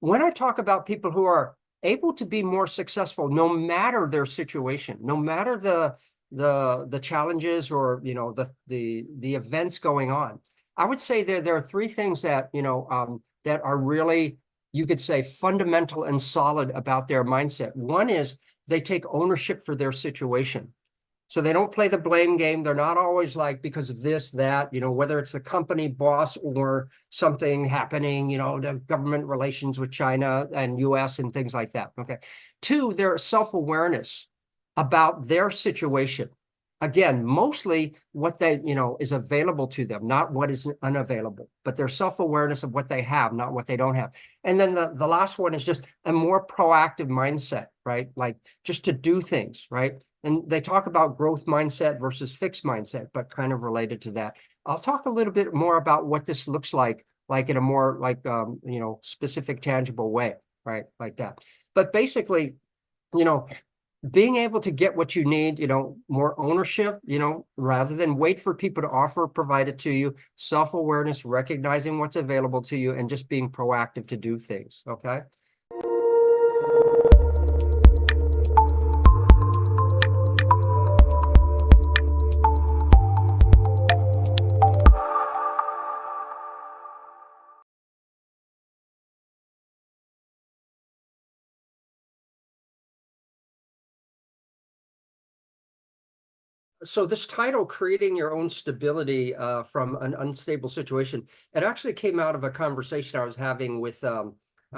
when I talk about people who are able to be more successful, no matter their situation, no matter the challenges or the events going on, I would say there are three things that that are really, you could say, fundamental and solid about their mindset. One is they take ownership for their situation. So they don't play the blame game. They're not always like, because of this, that, whether it's the company boss or something happening, the government relations with China and US and things like that. Okay. Two, their self-awareness about their situation. Again, mostly what they, is available to them, not what is unavailable, but their self-awareness of what they have, not what they don't have. And then the last one is just a more proactive mindset, right? Like just to do things, right? And they talk about growth mindset versus fixed mindset, but kind of related to that. I'll talk a little bit more about what this looks like in a more specific, tangible way, right? Like that. But basically, you know, being able to get what you need, more ownership, rather than wait for people to offer, provide it to you, self-awareness, recognizing what's available to you, and just being proactive to do things. Okay. So this title, Creating Your Own Stability from an Unstable Situation, it actually came out of a conversation I was having with a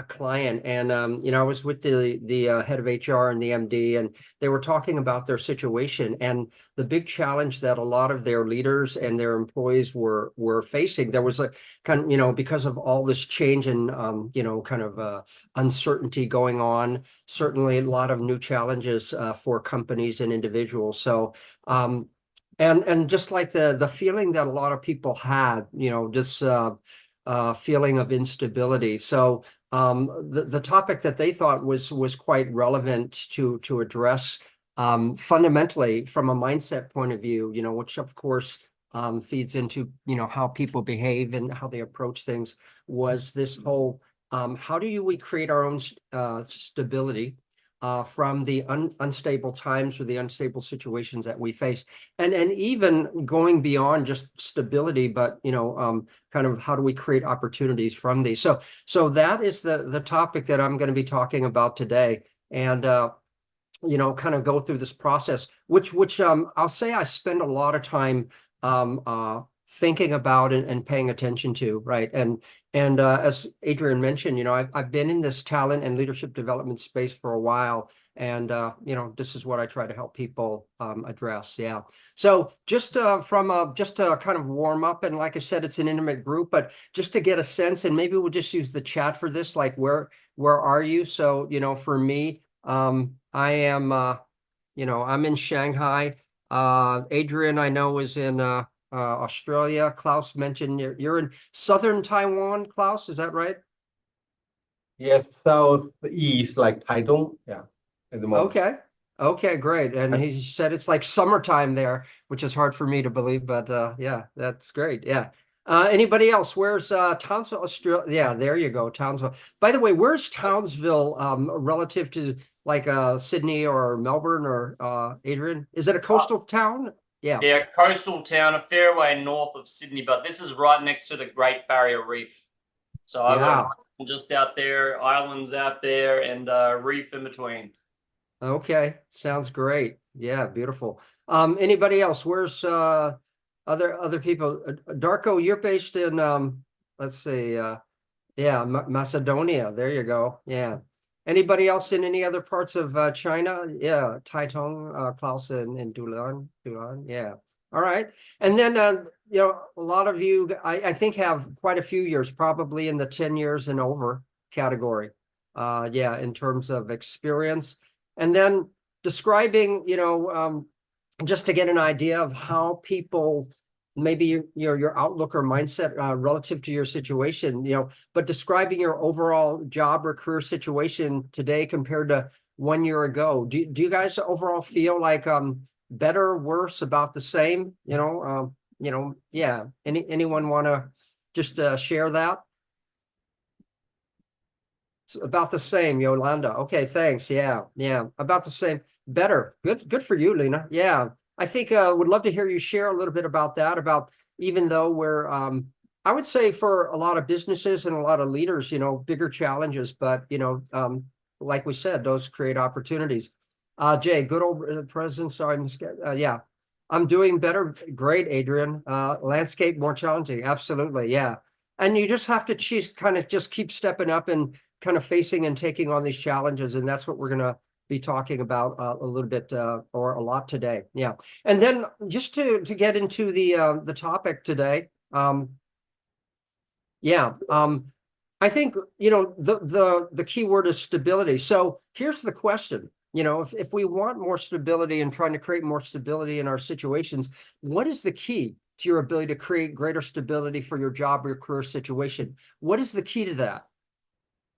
client. And, I was with the head of HR and the MD, and they were talking about their situation and the big challenge that a lot of their leaders and their employees were facing. There was a kind of, because of all this change and, kind of uncertainty going on, certainly a lot of new challenges for companies and individuals. So, and just like the feeling that a lot of people had, this feeling of instability. So the topic that they thought was quite relevant to address, fundamentally from a mindset point of view, which of course feeds into how people behave and how they approach things, was this whole how do we create our own stability from the unstable times or the unstable situations that we face, and even going beyond just stability, but kind of how do we create opportunities from these. So that is the topic that I'm going to be talking about today, and kind of go through this process, which I'll say I spend a lot of time thinking about and paying attention to, right? And as Adrian mentioned, I've been in this talent and leadership development space for a while, and this is what I try to help people address. Yeah. So just just to kind of warm up, and like I said, it's an intimate group, but just to get a sense, and maybe we'll just use the chat for this, like where are you? So for me, I am I'm in Shanghai. Adrian, I know, is in Australia. Klaus mentioned you're in southern Taiwan, Klaus, is that right? Yes, southeast, like Taitung, yeah, at the moment. Okay. Okay, great. And I, he said it's like summertime there, which is hard for me to believe, but yeah, that's great. Yeah. Anybody else? Where's Townsville, Australia? Yeah, there you go, Townsville. By the way, where's Townsville relative to like Sydney or Melbourne or Adrian? Is it a Uh, coastal town? Yeah. yeah, coastal town, a fair way north of Sydney, but this is right next to the Great Barrier Reef. So I've got an Yeah. island just out there, islands out there, and reef in between. Okay. Sounds great. Yeah, beautiful. Anybody else? Where's other people? Darko, you're based in let's see, yeah, Macedonia. There you go. Yeah. Anybody else in any other parts of China? Yeah, Taitung, Klaus, and Dulan. Dulan. Yeah. All right. And then a lot of you, I think, have quite a few years, probably in the 10 years and over category. Yeah, in terms of experience. And then describing, just to get an idea of how people, maybe your outlook or mindset relative to your situation, but describing your overall job or career situation today compared to 1 year ago. Do you guys overall feel like better, worse, about the same? Yeah. Anyone want to just share that? It's about the same, Yolanda. Okay, thanks. Yeah, yeah, about the same. Better. Good for you, Lena. Yeah, I think would love to hear you share a little bit about that. About even though we're, I would say for a lot of businesses and a lot of leaders, bigger challenges, but like we said, those create opportunities. Jay, good old president. Sorry, yeah. I'm doing better. Great, Adrian. Landscape more challenging. Absolutely. Yeah. And you just have to kind of just keep stepping up and kind of facing and taking on these challenges. And that's what we're going to be talking about a little bit or a lot today. Yeah. And then just to get into the topic today. I think, the key word is stability. So here's the question. If we want more stability and trying to create more stability in our situations, what is the key to your ability to create greater stability for your job or your career situation? What is the key to that?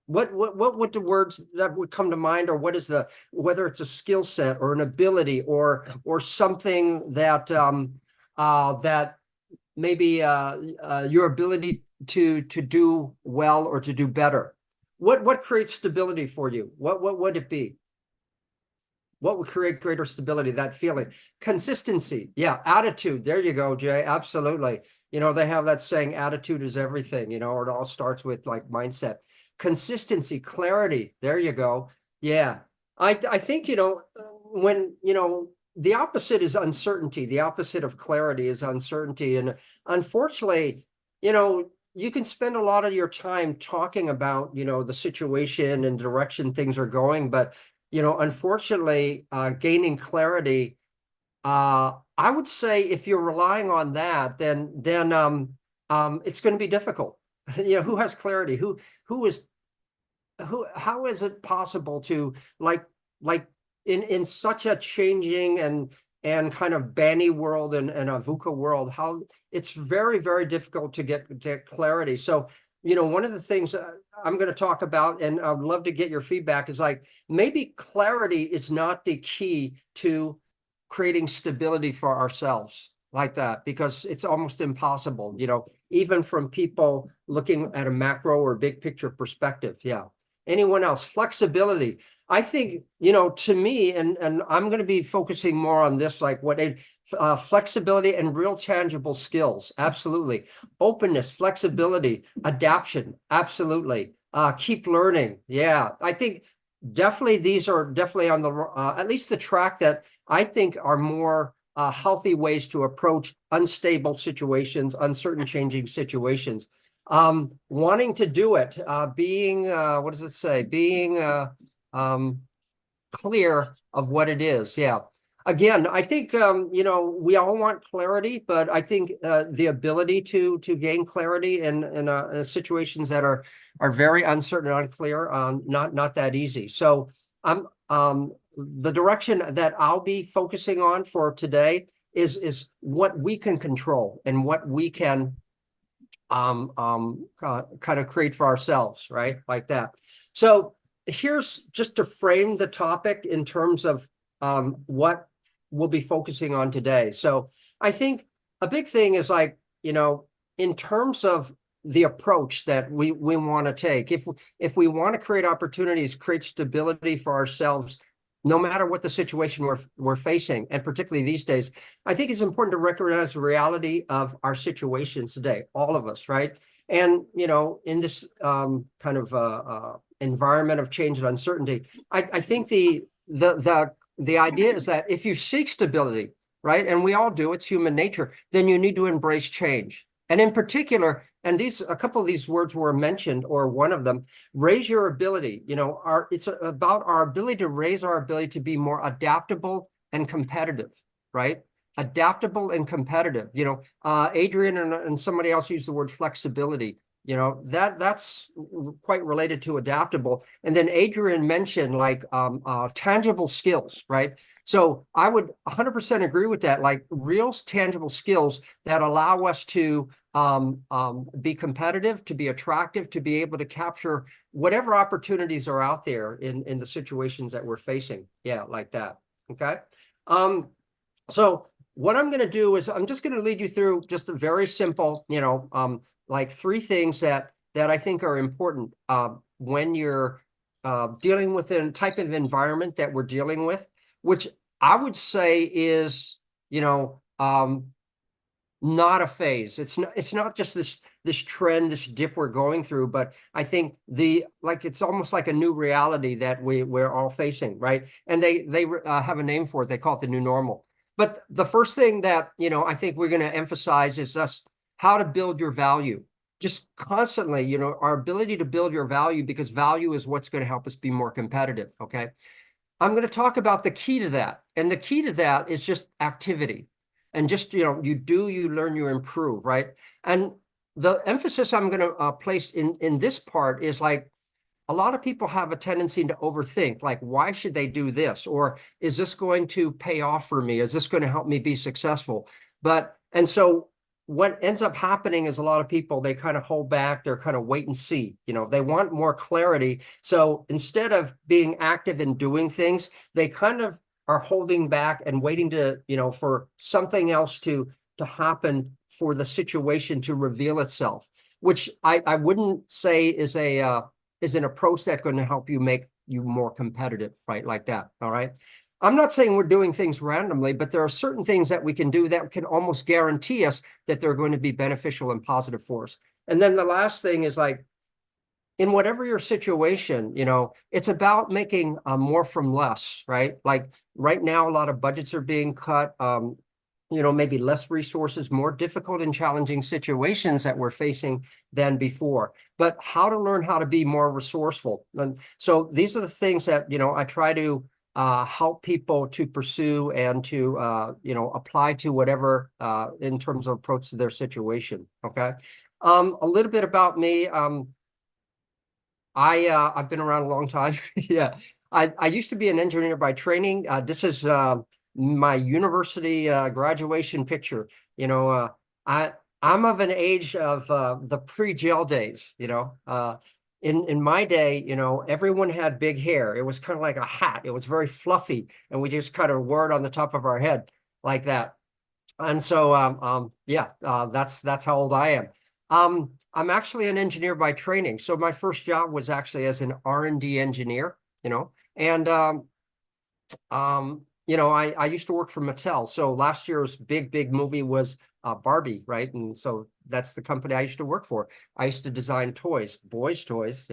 What would the words that would come to mind, or what is whether it's a skill set or an ability or something that that maybe your ability to do well or to do better? What creates stability for you? What would it be? What would create greater stability? That feeling, consistency. Yeah, attitude. There you go, Jay. Absolutely. They have that saying, attitude is everything, or it all starts with like mindset. Consistency, clarity. There you go. Yeah. I think, when, the opposite is uncertainty. The opposite of clarity is uncertainty. And unfortunately, you can spend a lot of your time talking about, the situation and direction things are going, but unfortunately, gaining clarity, I would say if you're relying on that, then it's going to be difficult. Who has clarity? How is it possible to like in such a changing and kind of banny world and a VUCA world, how it's very, very difficult to get clarity. So, one of the things I'm going to talk about, and I'd love to get your feedback, is like maybe clarity is not the key to creating stability for ourselves like that, because it's almost impossible, even from people looking at a macro or big picture perspective. Yeah. Anyone else? Flexibility. I think, to me, and I'm going to be focusing more on this, like flexibility and real tangible skills. Absolutely. Openness, flexibility, adaptation. Absolutely. Keep learning. Yeah. I think definitely these are definitely on the, at least the track that I think are more healthy ways to approach unstable situations, uncertain changing situations. Wanting to do it, being, what does it say? Being clear of what it is. Yeah. Again, I think, we all want clarity, but I think the ability to gain clarity in situations that are very uncertain and unclear, not that easy. So the direction that I'll be focusing on for today is what we can control and what we can kind of create for ourselves, right? Like that. So here's just to frame the topic in terms of what we'll be focusing on today. So I think a big thing is like, in terms of the approach that we want to take, if we want to create opportunities, create stability for ourselves, no matter what the situation we're facing, and particularly these days, I think it's important to recognize the reality of our situations today, all of us, right? And, in this kind of environment of change and uncertainty, I think the idea is that if you seek stability, right, and we all do, it's human nature, then you need to embrace change. And in particular, and a couple of these words were mentioned, or one of them, raise your ability. It's about our ability to raise our ability to be more adaptable and competitive, right? Adaptable and competitive. Adrian and somebody else used the word flexibility. That's quite related to adaptable. And then Adrian mentioned like tangible skills, right? So I would 100% agree with that, like real tangible skills that allow us to be competitive, to be attractive, to be able to capture whatever opportunities are out there in the situations that we're facing. Yeah, like that. Okay. So what I'm going to do is I'm just going to lead you through just a very simple, like 3 things that I think are important when you're dealing with a type of environment that we're dealing with, which I would say is, not a phase. It's not just this trend, this dip we're going through, but I think it's almost like a new reality that we're all facing, right? And they have a name for it. They call it the new normal. But the first thing that, I think we're going to emphasize is just how to build your value. Just constantly, our ability to build your value, because value is what's going to help us be more competitive, okay? I'm going to talk about the key to that. And the key to that is just activity. And just, you learn, you improve, right? And the emphasis I'm going to place in this part is like, a lot of people have a tendency to overthink, like, why should they do this? Or is this going to pay off for me? Is this going to help me be successful? And so what ends up happening is a lot of people, they kind of hold back, they're kind of wait and see, they want more clarity. So instead of being active in doing things, they kind of are holding back and waiting to, for something else to happen for the situation to reveal itself, which I wouldn't say is an approach that's going to help you make you more competitive, right? Like that, all right? I'm not saying we're doing things randomly, but there are certain things that we can do that can almost guarantee us that they're going to be beneficial and positive for us. And then the last thing is like, in whatever your situation, it's about making more from less, right? Like right now, a lot of budgets are being cut, maybe less resources, more difficult and challenging situations that we're facing than before, but how to learn how to be more resourceful. And so these are the things that, I try to help people to pursue and to, apply to whatever in terms of approach to their situation, okay? A little bit about me. I've been around a long time. Yeah, I used to be an engineer by training. This is my university graduation picture. I'm of an age of the pre-gel days. In my day, everyone had big hair. It was kind of like a hat. It was very fluffy, and we just kind of wore it on the top of our head like that. And so, that's how old I am. I'm actually an engineer by training. So my first job was actually as an R&D engineer, and I used to work for Mattel. So last year's big movie was Barbie, right? And so that's the company I used to work for. I used to design toys, boys' toys,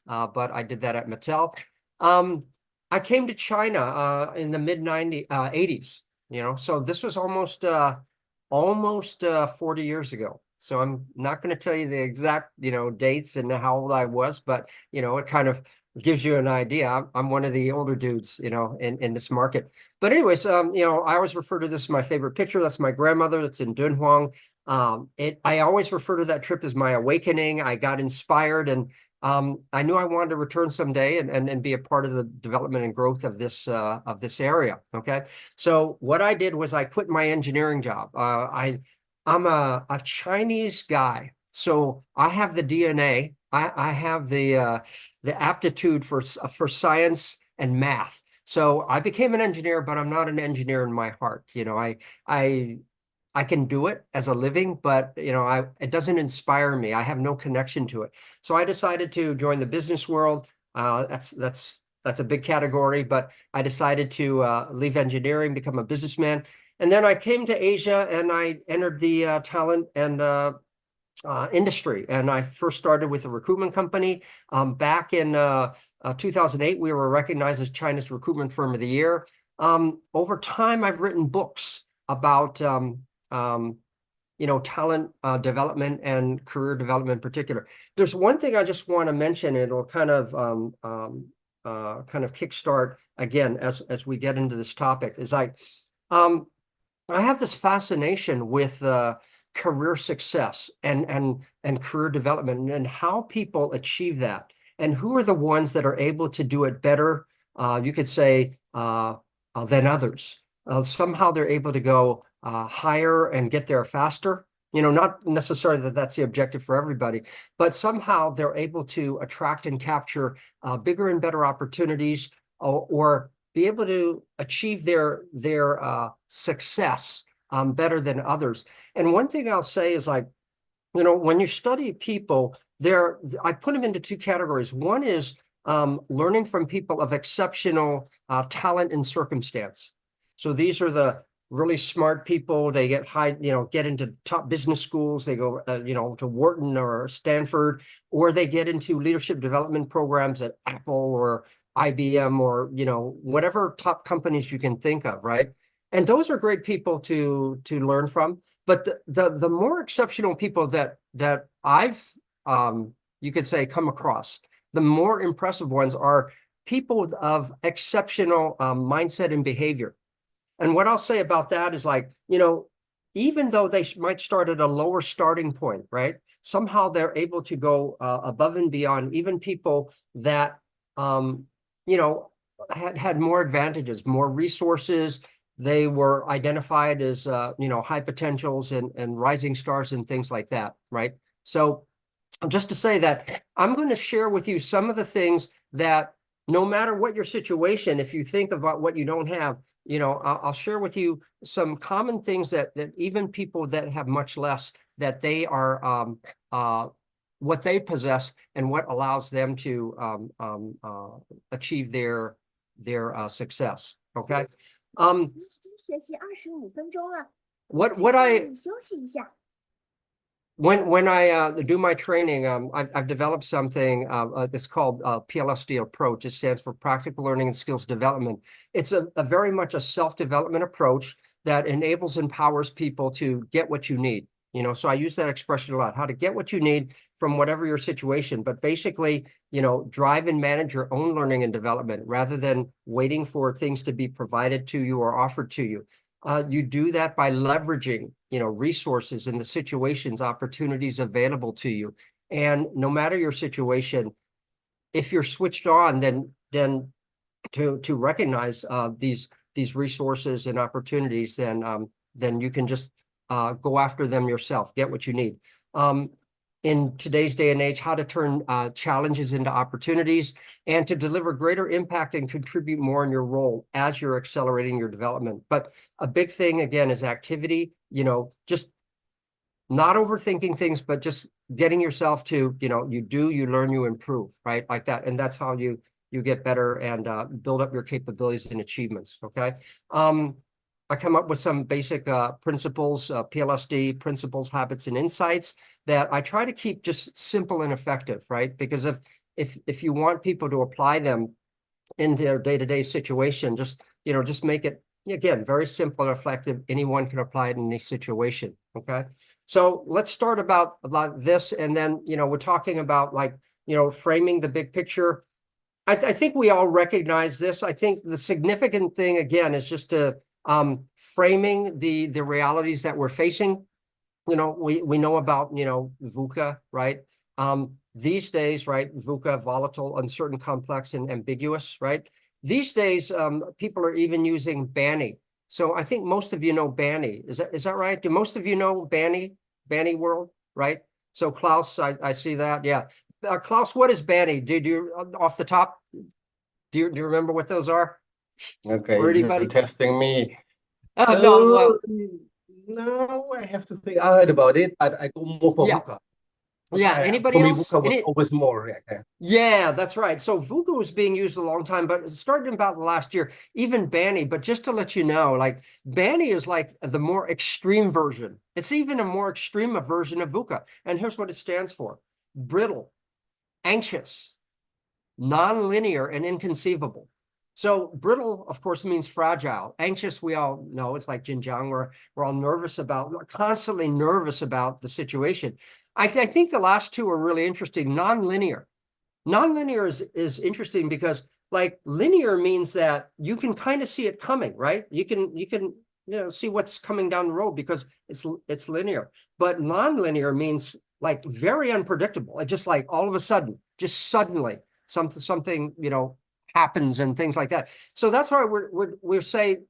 but I did that at Mattel. I came to China in the mid-80s, so this was almost 40 years ago. So I'm not going to tell you the exact, dates and how old I was, but, it kind of gives you an idea. I'm one of the older dudes, in this market. But anyways, I always refer to this as my favorite picture. That's my grandmother. That's in Dunhuang. I always refer to that trip as my awakening. I got inspired, and I knew I wanted to return someday and be a part of the development and growth of this area. Okay, so what I did was I quit my engineering job. I'm a Chinese guy, so I have the DNA. I have the aptitude for science and math. So I became an engineer, but I'm not an engineer in my heart. I can do it as a living, but it doesn't inspire me. I have no connection to it. So I decided to join the business world. That's a big category, but I decided to leave engineering, become a businessman. And then I came to Asia and I entered the talent and industry. And I first started with a recruitment company. Back in 2008, we were recognized as China's Recruitment Firm of the Year. Over time, I've written books about talent development and career development in particular. There's one thing I just want to mention. It'll kind of kickstart again as we get into this topic. Is like I have this fascination with career success and career development and how people achieve that, and who are the ones that are able to do it better, you could say, than others. Somehow they're able to go higher and get there faster. Not necessarily that that's the objective for everybody, but somehow they're able to attract and capture bigger and better opportunities, or be able to achieve their success better than others. And one thing I'll say is like, when you study people, I put them into two categories. One is learning from people of exceptional talent and circumstance. So these are the really smart people. They get get into top business schools. They go, to Wharton or Stanford, or they get into leadership development programs at Apple or IBM or, whatever top companies you can think of, right? And those are great people to learn from. But the more exceptional people that I've, you could say, come across, the more impressive ones are people of exceptional mindset and behavior. And what I'll say about that is, like, even though they might start at a lower starting point, right? Somehow they're able to go above and beyond. Even people that, had more advantages, more resources. They were identified as, high potentials and rising stars and things like that, right? So just to say that I'm going to share with you some of the things that, no matter what your situation, if you think about what you don't have, I'll share with you some common things that even people that have much less, that they are what they possess and what allows them to achieve their success. Okay. 已经学习25分钟了， What I 你休息一下。 when I do my training, I've developed something that's called PLSD approach. It stands for Practical Learning and Skills Development. It's a very much a self-development approach that enables, empowers people to get what you need. So I use that expression a lot, how to get what you need from whatever your situation, but basically, drive and manage your own learning and development rather than waiting for things to be provided to you or offered to you. You do that by leveraging, resources and the situations, opportunities available to you. And no matter your situation, if you're switched on, then to recognize these resources and opportunities, then you can just go after them yourself, get what you need. In today's day and age, how to turn challenges into opportunities and to deliver greater impact and contribute more in your role as you're accelerating your development. But a big thing, again, is activity, just not overthinking things, but just getting yourself to, you learn, you improve, right? Like that. And that's how you get better and build up your capabilities and achievements, okay? I come up with some basic principles, PLSD, principles, habits, and insights that I try to keep just simple and effective, right? Because if you want people to apply them in their day-to-day situation, just make it, again, very simple and effective. Anyone can apply it in any situation, okay? So let's start about this, and then, we're talking about, like, framing the big picture. I think we all recognize this. I think the significant thing, again, is just to framing the realities that we're facing. We know about, VUCA, right? These days, right, VUCA, volatile, uncertain, complex, and ambiguous, right? These days, people are even using BANI. So I think most of you know BANI. Is that right? Do most of you know BANI world, right? So Klaus, I see that. Yeah. Klaus, what is BANI? Do you off the top? Do you remember what those are? Okay, Or you're anybody? testing me. No, well, No, I have to think. I heard about it, but I go more for yeah. VUCA. Yeah, anybody For me, else? VUCA was always more. Yeah. Yeah, that's right. So VUCA was being used a long time, but it started about last year, even BANI. But just to let you know, like, BANI is like the more extreme version. It's even a more extreme version of VUCA. And here's what it stands for: brittle, anxious, nonlinear, and inconceivable. So brittle, of course, means fragile. Anxious, we all know, it's like Jinjiang, we're all nervous about, constantly nervous about the situation. I think the last two are really interesting. Nonlinear. Nonlinear is interesting because, like, linear means that you can kind of see it coming, right? You can see what's coming down the road because it's linear. But nonlinear means, like, very unpredictable. It just, like, all of a sudden, just suddenly something happens and things like that. So that's why we're saying,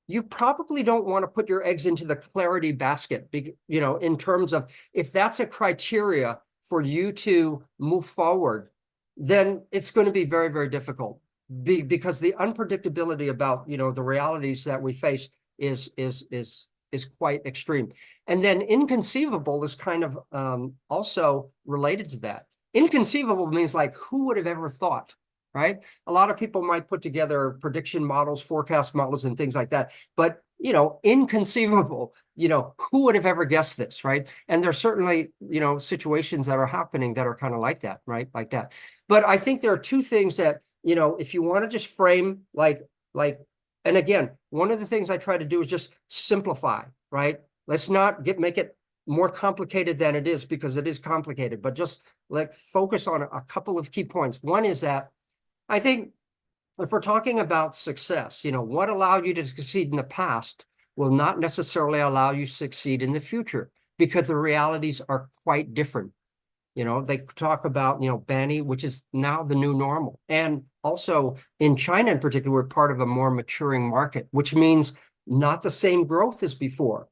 you probably don't want to put your eggs into the clarity basket, in terms of, if that's a criteria for you to move forward, then it's going to be very, very difficult because the unpredictability about, the realities that we face is is quite extreme. And then inconceivable is kind of also related to that. Inconceivable means like, who would have ever thought, right? A lot of people might put together prediction models, forecast models, and things like that. But, you know, inconceivable, you know, who would have ever guessed this, right? And there's certainly, you know, situations that are happening that are kind of like that, right? Like that. But I think there are two things that, you know, if you want to just frame like, and again, one of the things I try to do is just simplify, right? Let's not make it more complicated than it is, because it is complicated, but just like focus on a couple of key points. One is that I think if we're talking about success, you know, what allowed you to succeed in the past will not necessarily allow you to succeed in the future, because the realities are quite different. You know, they talk about, you know, Banny, which is now the new normal. And also in China in particular, we're part of a more maturing market, which means not the same growth as before.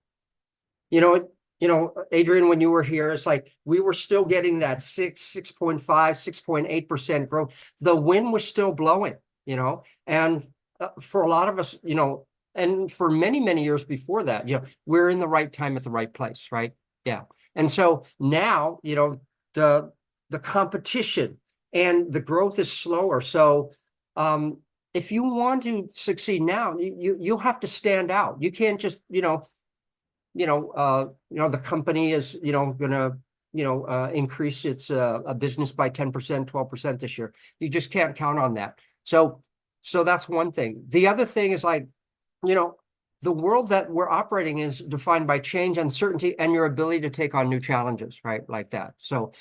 You know, Adrian, when you were here, it's like we were still getting that 6.5, 6.8% growth. The wind was still blowing, you know, and for a lot of us, you know, and for many, many years before that, you know, we're in the right time at the right place, right? Yeah. And so now, you know, the competition and the growth is slower. So if you want to succeed now, you'll have to stand out. You can't just, the company is, you know, gonna, increase its a business by 10%, 12% this year. You just can't count on that. So that's one thing. The other thing is like, you know, the world that we're operating is defined by change, uncertainty, and your ability to take on new challenges, right? Like that. So,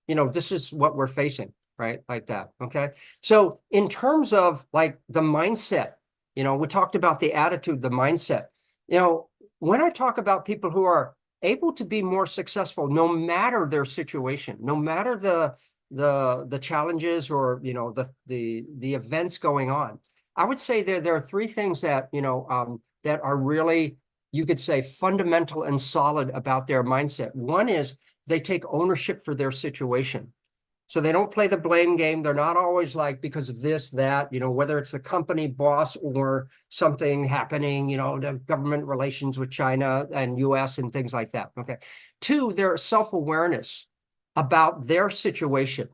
you know, this is what we're facing, right? Like that. Okay. So in terms of like the mindset, you know, we talked about the attitude, the mindset. You know, when I talk about people who are able to be more successful, no matter their situation, no matter the challenges or, you know, the events going on, I would say there are three things that, you know, that are really, you could say, fundamental and solid about their mindset. One is they take ownership for their situation. So they don't play the blame game. They're not always like, because of this, that, you know, whether it's the company boss or something happening, you know, the government relations with China and US and things like that. Okay. Two, their self-awareness about their situation.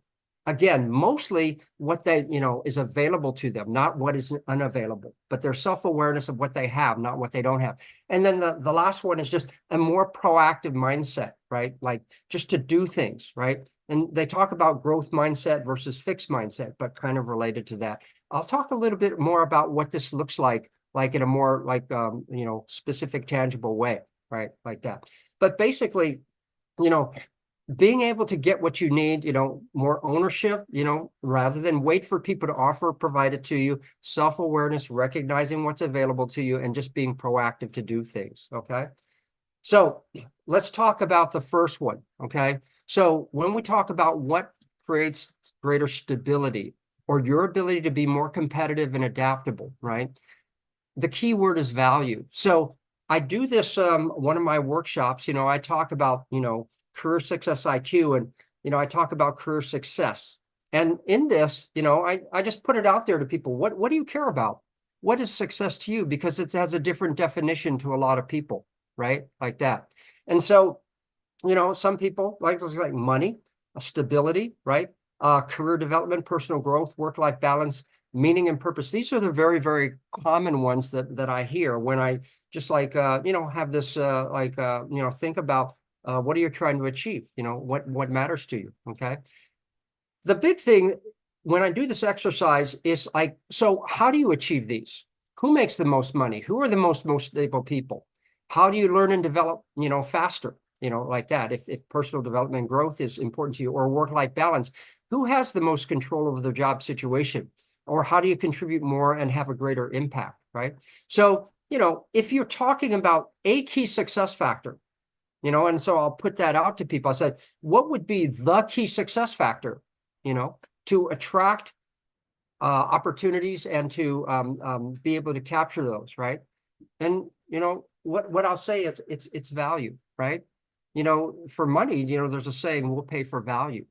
Again, mostly what they, you know, is available to them, not what is unavailable, but their self-awareness of what they have, not what they don't have. And then the last one is just a more proactive mindset, right? Like just to do things, right? And they talk about growth mindset versus fixed mindset, but kind of related to that. I'll talk a little bit more about what this looks like in a more like, you know, specific, tangible way, right? Like that. But basically, you know, being able to get what you need, you know, more ownership, you know, rather than wait for people to offer, provide it to you, self-awareness, recognizing what's available to you, and just being proactive to do things, okay? So let's talk about the first one, okay? So when we talk about what creates greater stability or your ability to be more competitive and adaptable, right? The key word is value. So I do this, one of my workshops, you know, I talk about, you know, career success IQ, and, you know, I talk about career success. And in this, you know, I just put it out there to people. What do you care about? What is success to you? Because it has a different definition to a lot of people, right? Like that. And so, you know, some people like money, stability, right? Career development, personal growth, work-life balance, meaning and purpose. These are the very, very common ones that I hear when I just like, you know, have this, you know, think about what are you trying to achieve? You know, what matters to you, okay? The big thing when I do this exercise is like, so how do you achieve these? Who makes the most money? Who are the most stable people? How do you learn and develop, you know, faster? You know, like that, if personal development and growth is important to you, or work-life balance, who has the most control over their job situation? Or how do you contribute more and have a greater impact, right? So, you know, if you're talking about a key success factor, you know, and so I'll put that out to people. I said, what would be the key success factor, you know, to attract opportunities and to be able to capture those, right? And, you know, what I'll say is it's value, right? You know, for money, you know, there's a saying, we'll pay for value.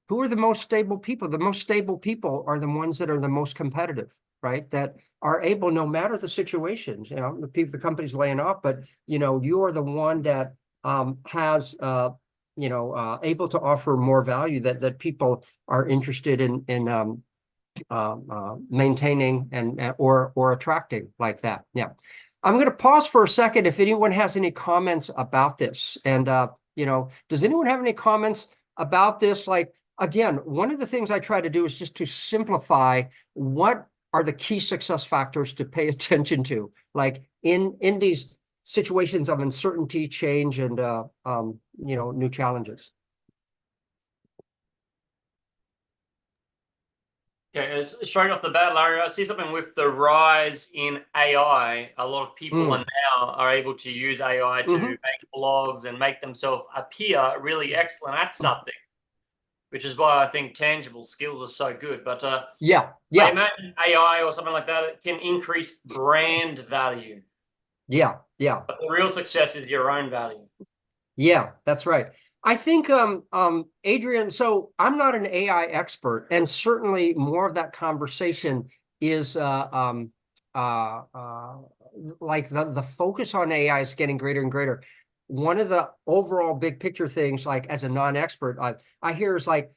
Who are the most stable people? The most stable people are the ones that are the most competitive. right? That are able, no matter the situations, you know, the company's laying off, but, you know, you're the one that has, you know, able to offer more value that people are interested in maintaining and or attracting like that. Yeah. I'm going to pause for a second if anyone has any comments about this. And, you know, does anyone have any comments about this? Like, again, one of the things I try to do is just to simplify what are the key success factors to pay attention to, like in these situations of uncertainty, change, and, you know, new challenges. Okay, straight off the bat, Larry, I see something with the rise in AI. A lot of people are able to use AI to make blogs and make themselves appear really excellent at something, which is why I think tangible skills are so good. But I imagine AI or something like that, it can increase brand value. Yeah. But the real success is your own value. Yeah, that's right. I think, Adrian, so I'm not an AI expert, and certainly more of that conversation is like the focus on AI is getting greater and greater. One of the overall big picture things, like as a non-expert, I hear is like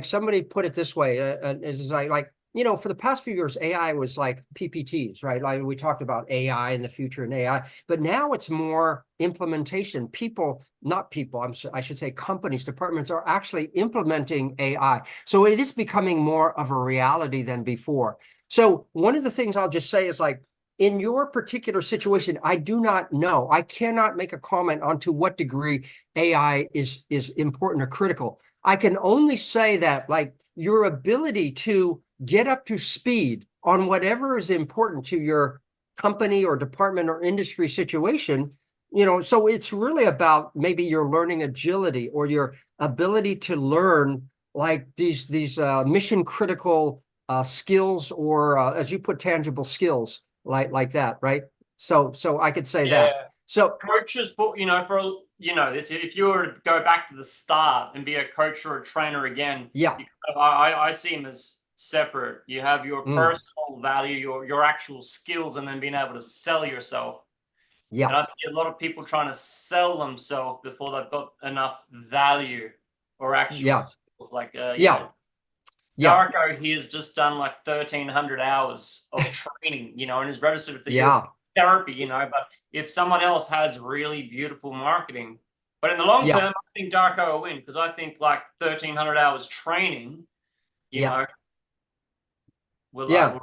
somebody put it this way, is like, you know, for the past few years, AI was like PPTs, right? Like we talked about AI in the future and AI, but now it's more implementation. I should say companies, departments are actually implementing AI. So it is becoming more of a reality than before. So one of the things I'll just say is like, in your particular situation, I do not know. I cannot make a comment on to what degree AI is important or critical. I can only say that like your ability to get up to speed on whatever is important to your company or department or industry situation, you know, so it's really about maybe your learning agility or your ability to learn like these mission critical skills, or as you put, tangible skills like that, right? So I could say that. So coaches, you know, this, if you were to go back to the start and be a coach or a trainer again, I see them as separate. You have your personal value, your actual skills, and then being able to sell yourself. And I see a lot of people trying to sell themselves before they've got enough value or actual skills. Like Darko, he has just done like 1,300 hours of training, you know, and is registered with the therapy, you know. But if someone else has really beautiful marketing, but in the long term, I think Darko will win, because I think like 1,300 hours training, you know, will.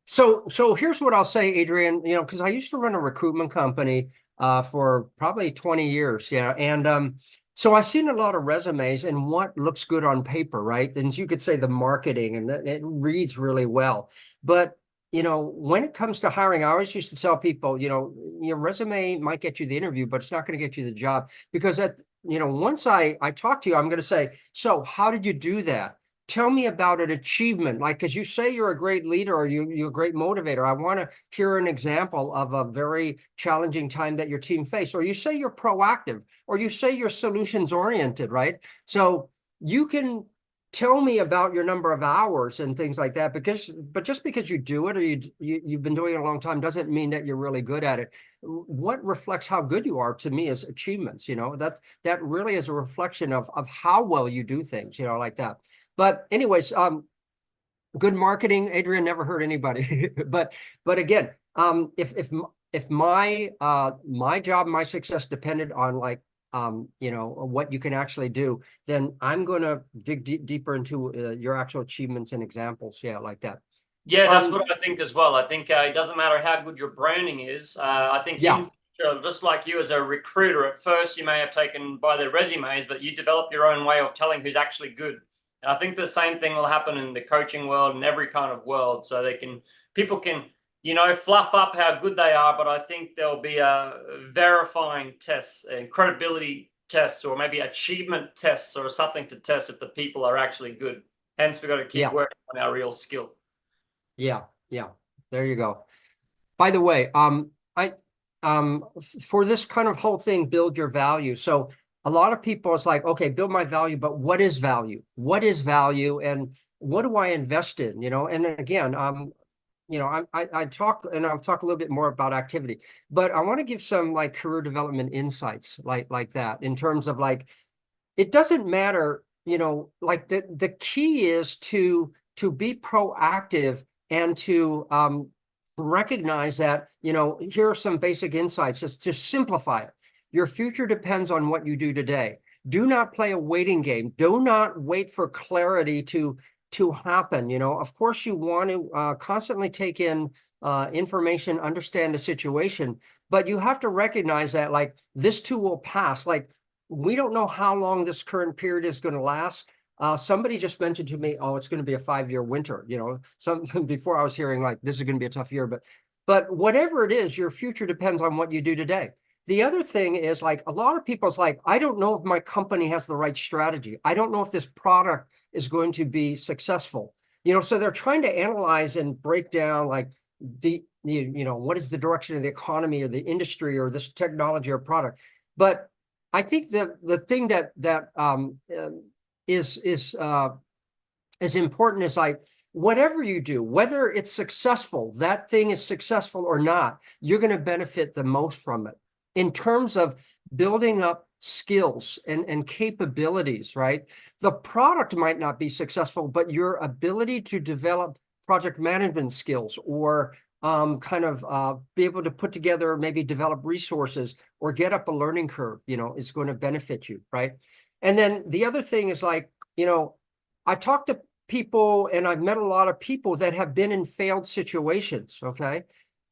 So here's what I'll say, Adrian, you know, because I used to run a recruitment company for probably 20 years, and so I've seen a lot of resumes and what looks good on paper, right? And you could say the marketing, and it reads really well. But, you know, when it comes to hiring, I always used to tell people, you know, your resume might get you the interview, but it's not going to get you the job. Because you know, once I talk to you, I'm going to say, so how did you do that? Tell me about an achievement, like, because you say you're a great leader or you're a great motivator. I want to hear an example of a very challenging time that your team faced, or you say you're proactive, or you say you're solutions oriented, right? So you can tell me about your number of hours and things like that, but just because you do it or you've been doing it a long time doesn't mean that you're really good at it. What reflects how good you are to me is achievements, you know, that really is a reflection of how well you do things, you know, like that. But anyways, good marketing, Adrian, never hurt anybody. but again, if my job, my success depended on like, you know, what you can actually do, then I'm going to dig deeper into your actual achievements and examples. Yeah, like that. Yeah, that's what I think as well. I think it doesn't matter how good your branding is. I think in future, just like you as a recruiter, at first you may have taken by their resumes, but you develop your own way of telling who's actually good. And I think the same thing will happen in the coaching world and every kind of world. So people can, you know, fluff up how good they are, but I think there'll be a verifying tests and credibility tests, or maybe achievement tests or something to test if the people are actually good. Hence, we've got to keep working on our real skill. Yeah. There you go. By the way, for this kind of whole thing, build your value. So a lot of people, it's like, okay, build my value, but what is value? What is value, and what do I invest in? You know, and again, you know, I talk, and I'll talk a little bit more about activity, but I want to give some like career development insights like that in terms of like, it doesn't matter, you know, like the key is to be proactive and to recognize that, you know, here are some basic insights, just simplify it. Your future depends on what you do today. Do not play a waiting game. Do not wait for clarity to happen. You know, of course, you want to constantly take in information, understand the situation, but you have to recognize that like this too will pass. Like we don't know how long this current period is going to last. Somebody just mentioned to me, oh, it's going to be a 5-year winter. You know, something before I was hearing like this is going to be a tough year, but whatever it is, your future depends on what you do today. The other thing is like a lot of people's like, I don't know if my company has the right strategy. I don't know if this product is going to be successful. You know, so they're trying to analyze and break down like you know, what is the direction of the economy or the industry or this technology or product. But I think that the thing that is as important as like whatever you do, whether it's successful, that thing is successful or not, you're going to benefit the most from it in terms of building up skills and capabilities, right? The product might not be successful, but your ability to develop project management skills or be able to put together, maybe develop resources or get up a learning curve, you know, is going to benefit you, right? And then the other thing is like, you know, I talked to people and I've met a lot of people that have been in failed situations, okay?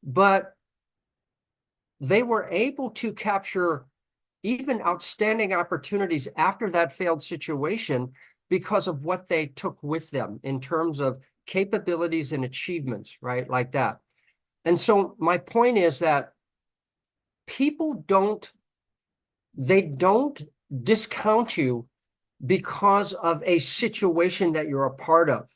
But they were able to capture even outstanding opportunities after that failed situation because of what they took with them in terms of capabilities and achievements, right? Like that. And so my point is that people don't discount you because of a situation that you're a part of.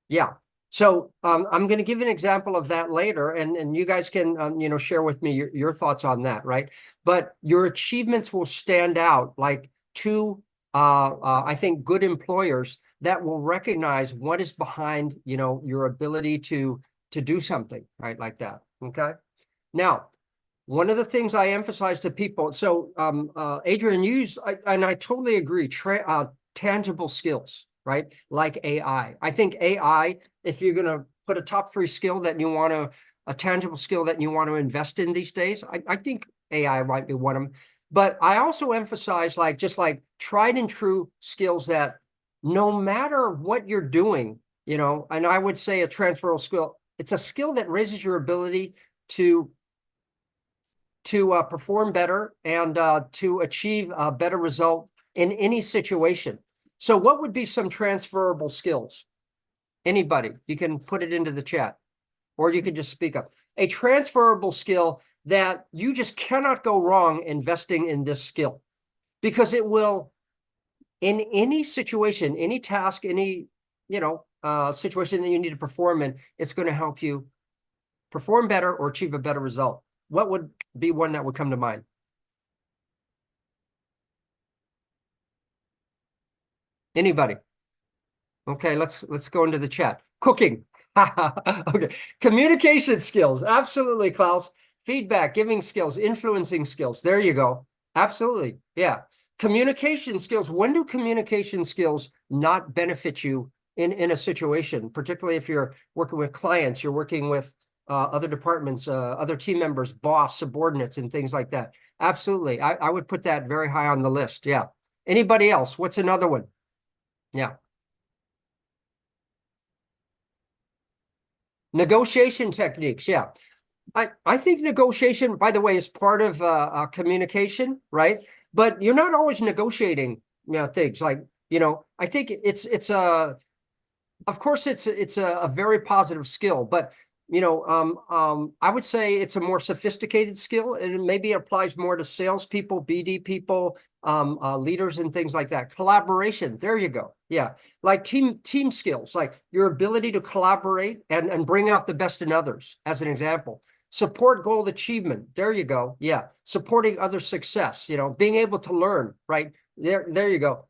Yeah. So I'm going to give an example of that later, and you guys can you know, share with me your thoughts on that, right? But your achievements will stand out like to I think good employers that will recognize what is behind, you know, your ability to do something, right? Like that. Okay. Now, one of the things I emphasize to people, so Adrian, and I totally agree, tangible skills, right? Like AI. I think AI, if you're going to put a top 3 skill that you want to, a tangible skill that you want to invest in these days, I think AI might be one of them. But I also emphasize like just like tried and true skills that no matter what you're doing, you know, and I would say a transferable skill, it's a skill that raises your ability to perform better and to achieve a better result in any situation. So what would be some transferable skills? Anybody, you can put it into the chat or you can just speak up. A transferable skill that you just cannot go wrong investing in this skill because it will, in any situation, any task, any, you know, situation that you need to perform in, it's going to help you perform better or achieve a better result. What would be one that would come to mind? Anybody? Okay, let's go into the chat. Cooking. Okay. Communication skills. Absolutely, Klaus. Feedback, giving skills, influencing skills. There you go. Absolutely. Yeah. Communication skills. When do communication skills not benefit you in a situation, particularly if you're working with clients, you're working with other departments, other team members, boss, subordinates, and things like that? Absolutely. I would put that very high on the list. Yeah. Anybody else? What's another one? Yeah. Negotiation techniques. Yeah. I think negotiation, by the way, is part of communication, right? But you're not always negotiating, you know, things like, you know, I think it's of course it's a very positive skill, but you know, I would say it's a more sophisticated skill, and it maybe applies more to salespeople, BD people, leaders, and things like that. Collaboration. There you go. Yeah, like team skills, like your ability to collaborate and bring out the best in others, as an example. Support goal achievement. There you go. Yeah, supporting other success. You know, being able to learn. Right there you go.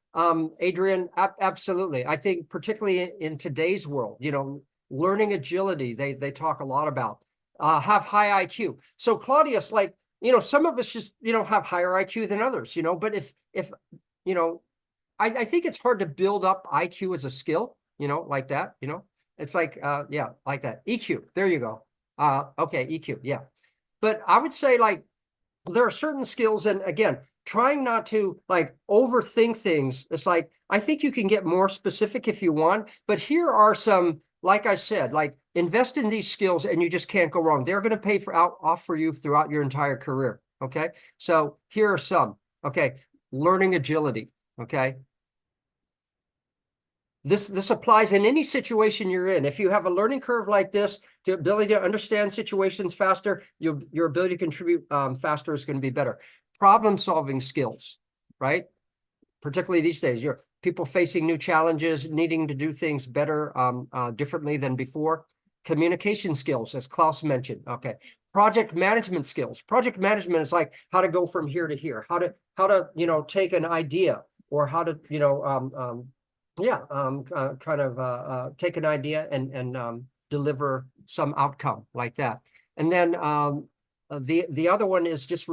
Adrian, absolutely. I think particularly in today's world, you know, learning agility, they talk a lot about. Have high IQ. So Claudius, like, you know, some of us just, you know, have higher IQ than others, you know, but if you know, I think it's hard to build up IQ as a skill, you know, like that, you know. It's like, yeah, like that. EQ, there you go. Okay, EQ, yeah. But I would say, like, there are certain skills, and again, trying not to like overthink things. It's like, I think you can get more specific if you want, but here are some, like I said, like, invest in these skills and you just can't go wrong. They're going to pay off for you throughout your entire career. Okay, so here are some. Okay, learning agility. Okay, this applies in any situation you're in. If you have a learning curve like this, the ability to understand situations faster, your ability to contribute faster is going to be better. Problem-solving skills, right? Particularly these days, you're people facing new challenges, needing to do things better, differently than before. Communication skills, as Klaus mentioned. Okay. Project management skills. Project management is like how to go from here to here, how to you know, take an idea, or how to, you know, kind of take an idea and deliver some outcome like that. And then the other one is just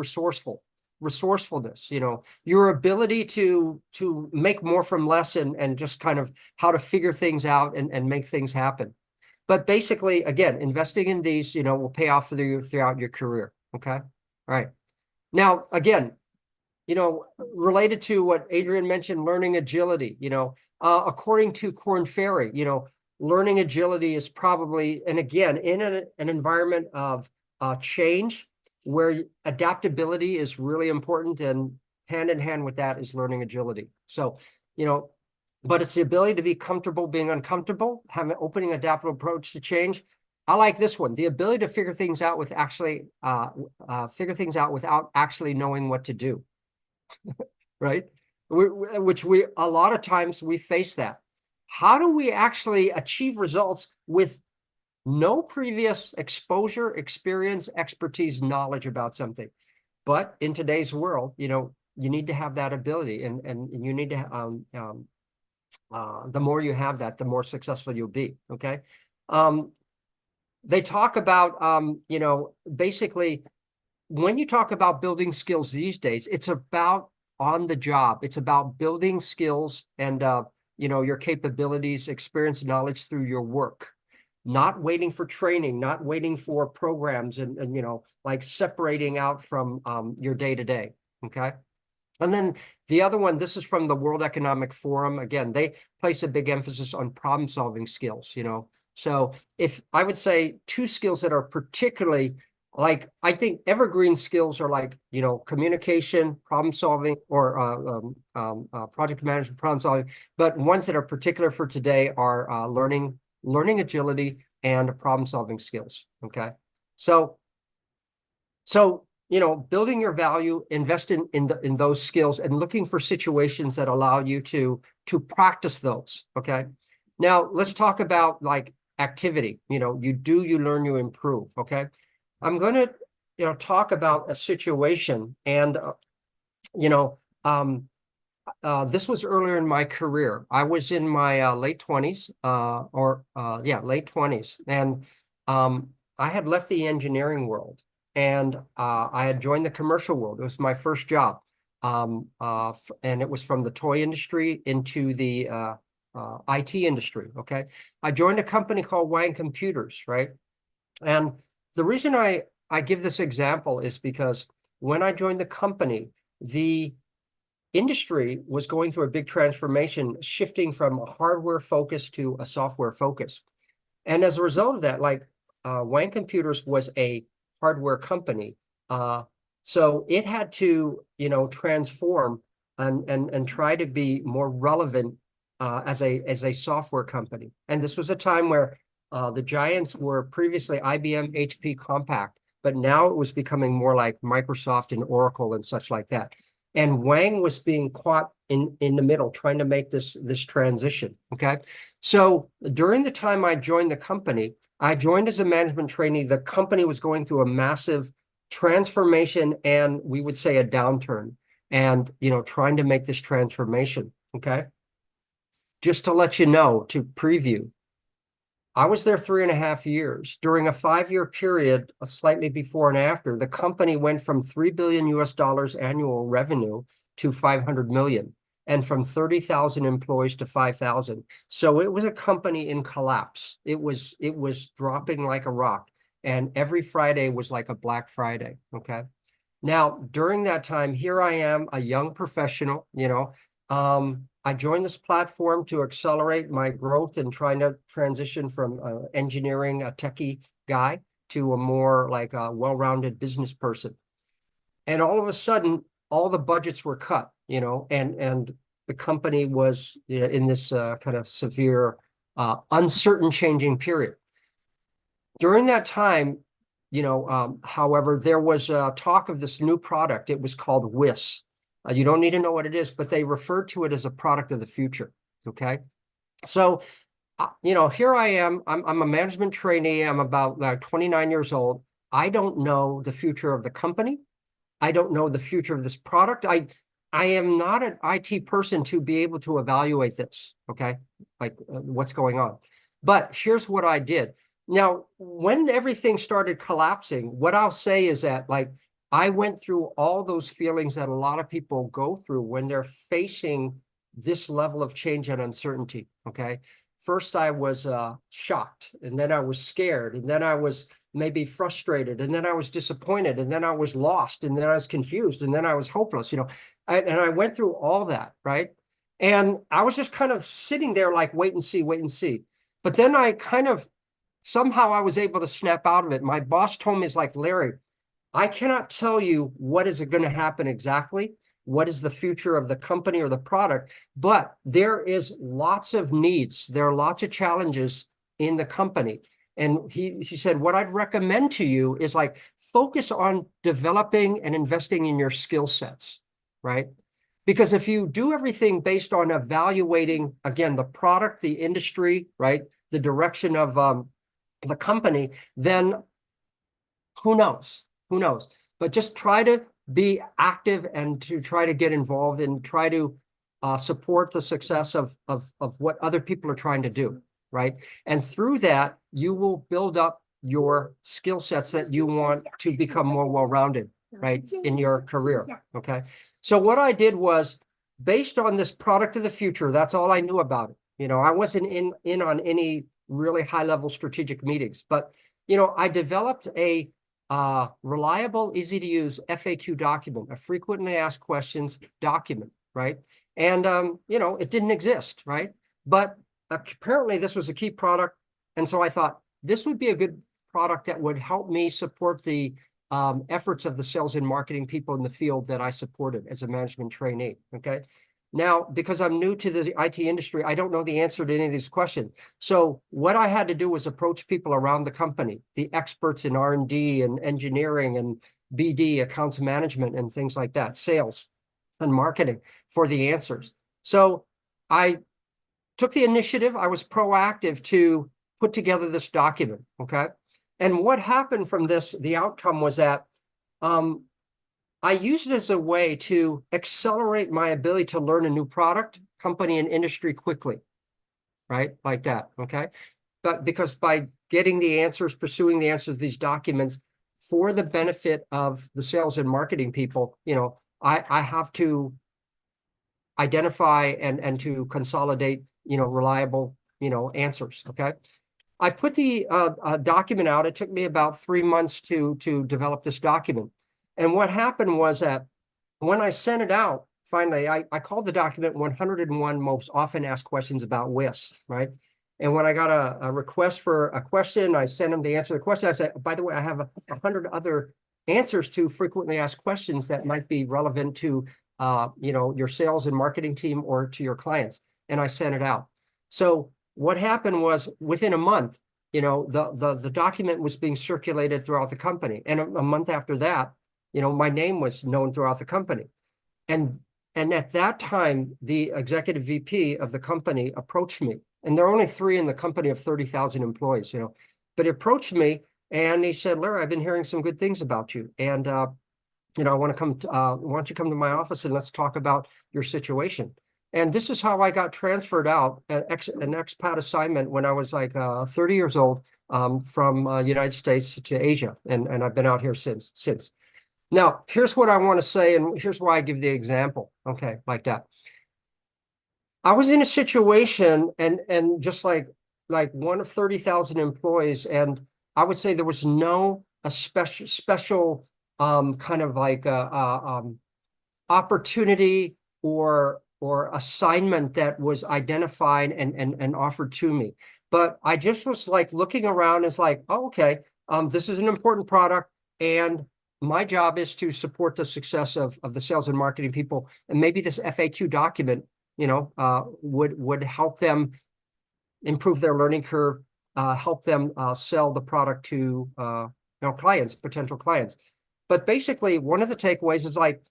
resourcefulness, you know, your ability to make more from less, and just kind of how to figure things out and make things happen. But basically, again, investing in these, you know, will pay off for you throughout your career. Okay. All right. Now, again, you know, related to what Adrian mentioned, learning agility, you know, according to Korn Ferry, you know, learning agility is probably, and again, in an environment of change where adaptability is really important, and hand in hand with that is learning agility. So, you know, but it's the ability to be comfortable being uncomfortable, have an opening, adaptable approach to change. I like this one, the ability to figure things out with actually figure things out without actually knowing what to do. Right? Which we, a lot of times we face that. How do we actually achieve results with no previous exposure, experience, expertise, knowledge about something? But in today's world, you know, you need to have that ability, and you need to the more you have that, the more successful you'll be. Okay. They talk about you know, basically, when you talk about building skills these days, it's about on the job. It's about building skills and you know, your capabilities, experience, knowledge through your work. Not waiting for training, not waiting for programs, and you know, like separating out from your day-to-day. Okay. And then the other one, this is from the World Economic Forum. Again, they place a big emphasis on problem-solving skills, you know. So if I would say two skills that are particularly, like, I think evergreen skills are like, you know, communication, problem solving, or project management, problem solving. But ones that are particular for today are learning agility and problem solving skills. Okay. So you know, building your value, invest in those skills, and looking for situations that allow you to practice those. Okay. Now let's talk about like activity. You know, you learn, you improve. Okay. I'm going to, you know, talk about a situation, and you know, this was earlier in my career. I was in my late 20s, late 20s, and I had left the engineering world, and I had joined the commercial world. It was my first job, and it was from the toy industry into the IT industry. Okay, I joined a company called Wang Computers, right? And the reason I give this example is because when I joined the company, the industry was going through a big transformation, shifting from a hardware focus to a software focus. And as a result of that, like Wang Computers was a hardware company. So it had to, you know, transform and try to be more relevant as a software company. And this was a time where the giants were previously IBM, HP, Compaq, but now it was becoming more like Microsoft and Oracle and such like that. And Wang was being caught in the middle, trying to make this transition. Okay, so during the time I joined the company, I joined as a management trainee. The company was going through a massive transformation, and we would say a downturn, and you know, trying to make this transformation. Okay, just to let you know, to preview, I was there 3.5 years. During a 5-year period, slightly before and after, the company went from $3 billion annual revenue to 500 million, and from 30,000 employees to 5,000. So it was a company in collapse. It was dropping like a rock, and every Friday was like a Black Friday. Okay. Now, during that time, here I am, a young professional, I joined this platform to accelerate my growth and trying to transition from engineering, a techie guy, to a more like a well-rounded business person. And all of a sudden, all the budgets were cut, and the company was in this kind of severe, uncertain changing period. During that time, however, there was talk of this new product. It was called WIS. You don't need to know what it is, but they referred to it as a product of the future. Okay. So, here I am. I'm a management trainee. I'm about 29 years old. I don't know the future of the company. I don't know the future of this product. I am not an IT person to be able to evaluate this. Okay. Like what's going on. But here's what I did. Now, when everything started collapsing, what I'll say is that like I went through all those feelings that a lot of people go through when they're facing this level of change and uncertainty. Okay. First, I was shocked, and then I was scared, and then I was maybe frustrated, and then I was disappointed, and then I was lost, and then I was confused, and then I was hopeless, and I went through all that, right? And I was just kind of sitting there like, wait and see, wait and see. But then I kind of, somehow I was able to snap out of it. My boss told me, it's like, Larry, I cannot tell you what is going to happen exactly, what is the future of the company or the product, but there is lots of needs. There are lots of challenges in the company. And he said, what I'd recommend to you is like, focus on developing and investing in your skill sets, right? Because if you do everything based on evaluating, again, the product, the industry, right, the direction of the company, then who knows? Who knows? But just try to be active and to try to get involved and try to support the success of what other people are trying to do, right? And through that, you will build up your skill sets that you want to become more well-rounded, right, in your career, okay? So what I did was, based on this product of the future, that's all I knew about it. I wasn't in on any really high-level strategic meetings, but, I developed a reliable, easy to use FAQ document, a frequently asked questions document, right? And, it didn't exist, right? But apparently this was a key product. And so I thought this would be a good product that would help me support the efforts of the sales and marketing people in the field that I supported as a management trainee, okay? Now, because I'm new to the IT industry, I don't know the answer to any of these questions. So what I had to do was approach people around the company, the experts in R&D and engineering and BD, accounts management and things like that, sales and marketing for the answers. So I took the initiative. I was proactive to put together this document, okay? And what happened from this, the outcome was that I used it as a way to accelerate my ability to learn a new product, company, and industry quickly, right? Like that, okay? But because by getting the answers, pursuing the answers to these documents for the benefit of the sales and marketing people, I have to identify and to consolidate, reliable, answers, okay? I put the document out. It took me about 3 months to develop this document. And what happened was that when I sent it out, finally, I called the document 101 most often asked questions about WIS, right? And when I got a request for a question, I sent them the answer to the question. I said, by the way, I have 100 other answers to frequently asked questions that might be relevant to, your sales and marketing team or to your clients. And I sent it out. So what happened was within a month, the document was being circulated throughout the company. And a month after that, my name was known throughout the company. And at that time, the executive VP of the company approached me. And there are only 3 in the company of 30,000 employees, but he approached me and he said, Larry, I've been hearing some good things about you. And, I want to come, why don't you come to my office and let's talk about your situation. And this is how I got transferred out, an expat assignment when I was like 30 years old, from United States to Asia. And I've been out here since. Now, here's what I want to say, and here's why I give the example. Okay, like that. I was in a situation and just like one of 30,000 employees, and I would say there was no a special kind of like opportunity or assignment that was identified and offered to me. But I just was like looking around, it's like, oh, okay, this is an important product, and my job is to support the success of the sales and marketing people. And maybe this FAQ document, would help them improve their learning curve, help them sell the product to clients, potential clients. But basically, one of the takeaways is like,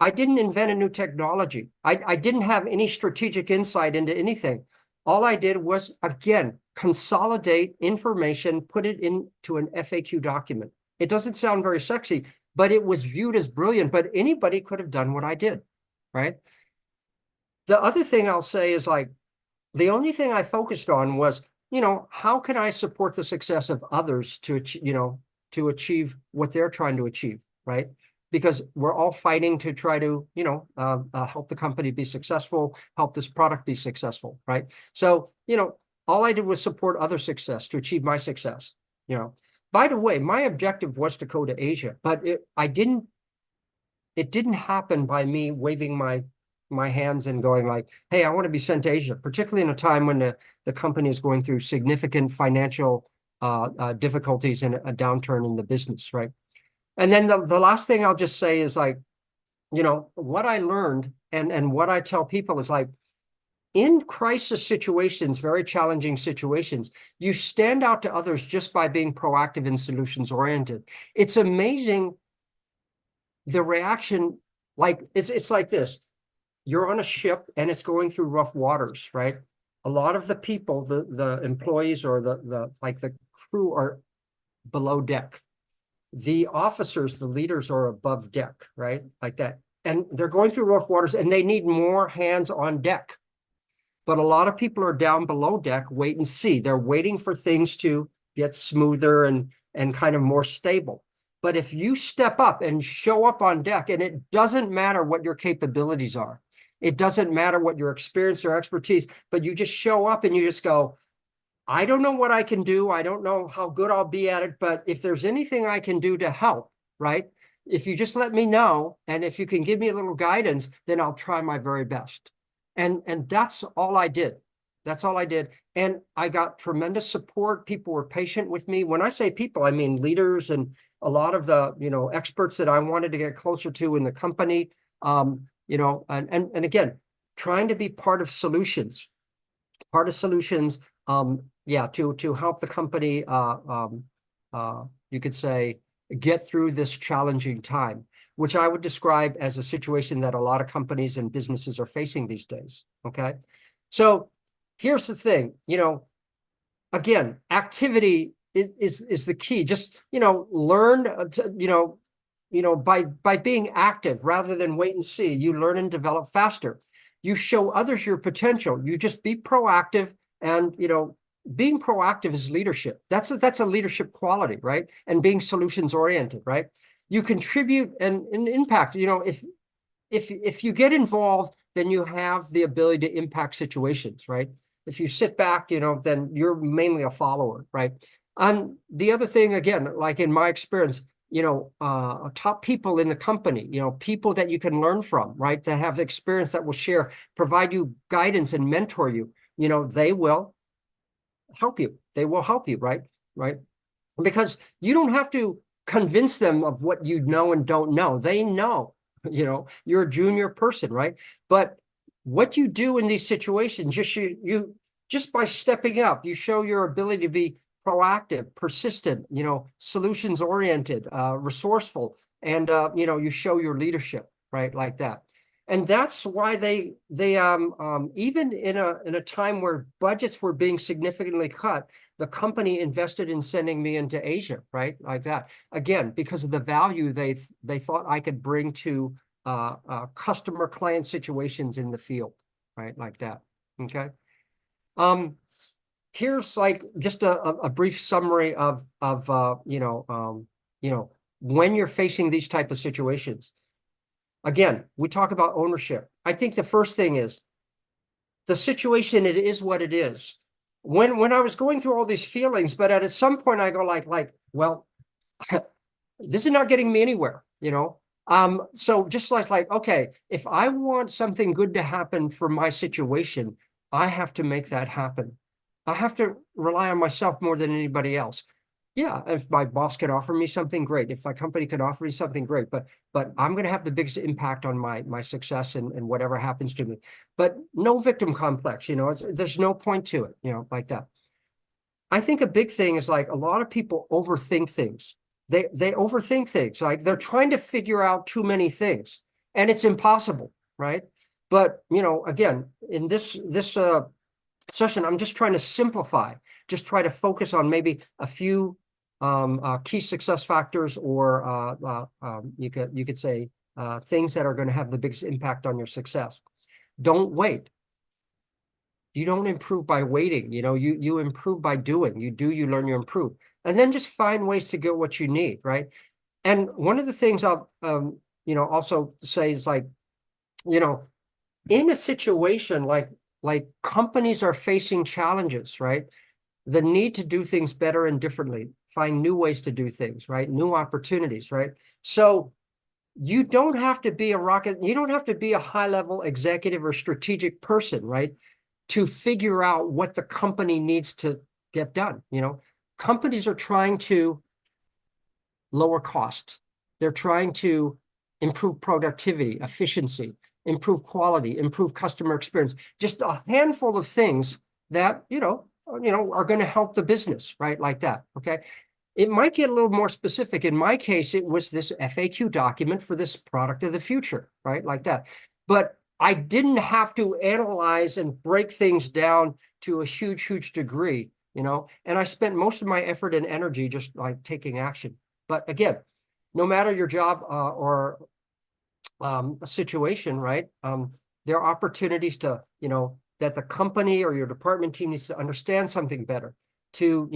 I didn't invent a new technology. I didn't have any strategic insight into anything. All I did was, again, consolidate information, put it into an FAQ document. It doesn't sound very sexy, but it was viewed as brilliant. But anybody could have done what I did, right? The other thing I'll say is like, the only thing I focused on was, how can I support the success of others to achieve what they're trying to achieve, right? Because we're all fighting to try to, help the company be successful, help this product be successful, right? So, all I did was support other success to achieve my success, By the way, my objective was to go to Asia, but it didn't happen by me waving my hands and going like, hey, I want to be sent to Asia, particularly in a time when the company is going through significant financial difficulties and a downturn in the business, right? And then the last thing I'll just say is like, what I learned and what I tell people is like, in crisis situations, very challenging situations, you stand out to others just by being proactive and solutions oriented. It's amazing the reaction. Like it's like this. You're on a ship and it's going through rough waters, right? A lot of the people, the employees or the crew are below deck. The officers, the leaders are above deck, right? Like that. And they're going through rough waters and they need more hands on deck. But a lot of people are down below deck, wait and see. They're waiting for things to get smoother and kind of more stable. But if you step up and show up on deck, and it doesn't matter what your capabilities are, it doesn't matter what your experience or expertise, but you just show up and you just go, I don't know what I can do. I don't know how good I'll be at it, but if there's anything I can do to help, right? If you just let me know, and if you can give me a little guidance, then I'll try my very best. And that's all I did. That's all I did. And I got tremendous support. People were patient with me. When I say people, I mean leaders and a lot of the, experts that I wanted to get closer to in the company. And again, trying to be part of solutions, to help the company, you could say, get through this challenging time, which I would describe as a situation that a lot of companies and businesses are facing these days. Okay. So here's the thing, again, activity is the key. Just, learn by being active rather than wait and see. You learn and develop faster. You show others your potential. You just be proactive, and being proactive is leadership. That's a leadership quality, right? And being solutions oriented, right? You contribute and impact. If you get involved, then you have the ability to impact situations, right? If you sit back, then you're mainly a follower, right? And the other thing, again, like in my experience, top people in the company, people that you can learn from, right? That have experience, that will share, provide you guidance and mentor you, they will help you. They will help you, right? Right. Because you don't have to convince them of what you know and don't know. They know, you're a junior person, right? But what you do in these situations, just by stepping up, you show your ability to be proactive, persistent, solutions oriented, resourceful, and you show your leadership, right? Like that. And that's why they even in a time where budgets were being significantly cut, the company invested in sending me into Asia, right? Like that. Again, because of the value they thought I could bring to customer client situations in the field. right? Like that. Okay. Here's like just a brief summary of when you're facing these type of situations. Again, we talk about ownership. I think the first thing is the situation, it is what it is. When I was going through all these feelings, but at some point I go like, well, this is not getting me anywhere, you know? So just like, okay, if I want something good to happen for my situation, I have to make that happen. I have to rely on myself more than anybody else. Yeah, if my boss could offer me something, great. If my company could offer me something, great. But I'm going to have the biggest impact on my success and whatever happens to me. But no victim complex, you know, there's no point to it, you know, like that. I think a big thing is like a lot of people overthink things. They overthink things. Like they're trying to figure out too many things, and it's impossible, right? But you know, again, in this session, I'm just trying to simplify, just try to focus on maybe a few key success factors, or you could say things that are going to have the biggest impact on your success. Don't wait. You don't improve by waiting. You know, you improve by doing. You do, you learn, you improve, and then just find ways to get what you need, right? And one of the things I'll also say is like, you know, in a situation like companies are facing challenges, right? The need to do things better and differently, find new ways to do things, right? New opportunities, right? So you don't have to be you don't have to be a high-level executive or strategic person, right, to figure out what the company needs to get done. You know, companies are trying to lower cost. They're trying to improve productivity, efficiency, improve quality, improve customer experience. Just a handful of things that, are going to help the business, right? Like that, okay? It might get a little more specific. In my case, it was this FAQ document for this product of the future, right? Like that. But I didn't have to analyze and break things down to a huge degree, you know, and I spent most of my effort and energy just like taking action. But again, no matter your job or a situation, right? There are opportunities to, that the company or your department team needs to understand something better, to,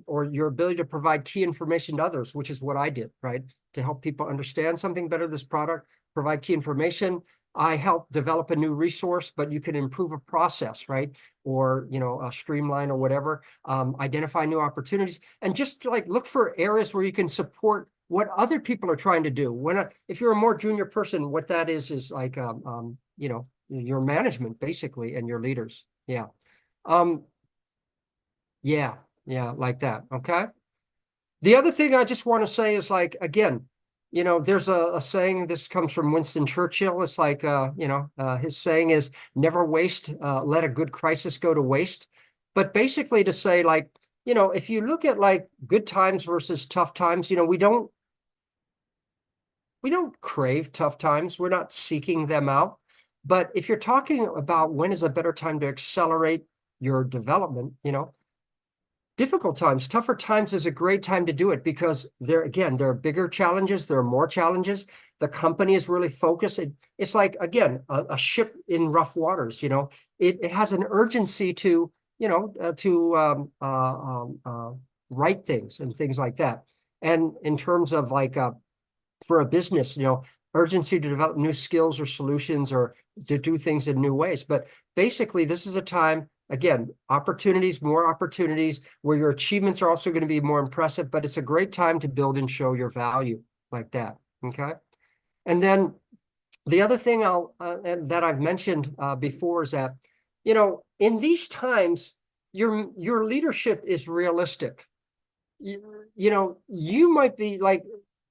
or your ability to provide key information to others, which is what I did, right? To help people understand something better, this product, provide key information. I help develop a new resource, but you can improve a process, right? Or, streamline or whatever, identify new opportunities, and just like look for areas where you can support what other people are trying to do. If you're a more junior person, what that is like, your management basically and your leaders. Yeah. Yeah, like that. Okay. The other thing I just want to say is like, again, there's a saying, this comes from Winston Churchill. It's like, his saying is never waste, let a good crisis go to waste. But basically to say like, if you look at like good times versus tough times, we don't crave tough times. We're not seeking them out. But if you're talking about when is a better time to accelerate your development, difficult times, tougher times is a great time to do it, because there are bigger challenges, there are more challenges. The company is really focused. It's like, again, a ship in rough waters, it has an urgency to, write things and things like that. And in terms of like, for a business, urgency to develop new skills or solutions or to do things in new ways. But basically, this is a time, again, more opportunities where your achievements are also going to be more impressive, but it's a great time to build and show your value like that. Okay. And then the other thing that I've mentioned before is that, in these times, your leadership is realistic. You might be like,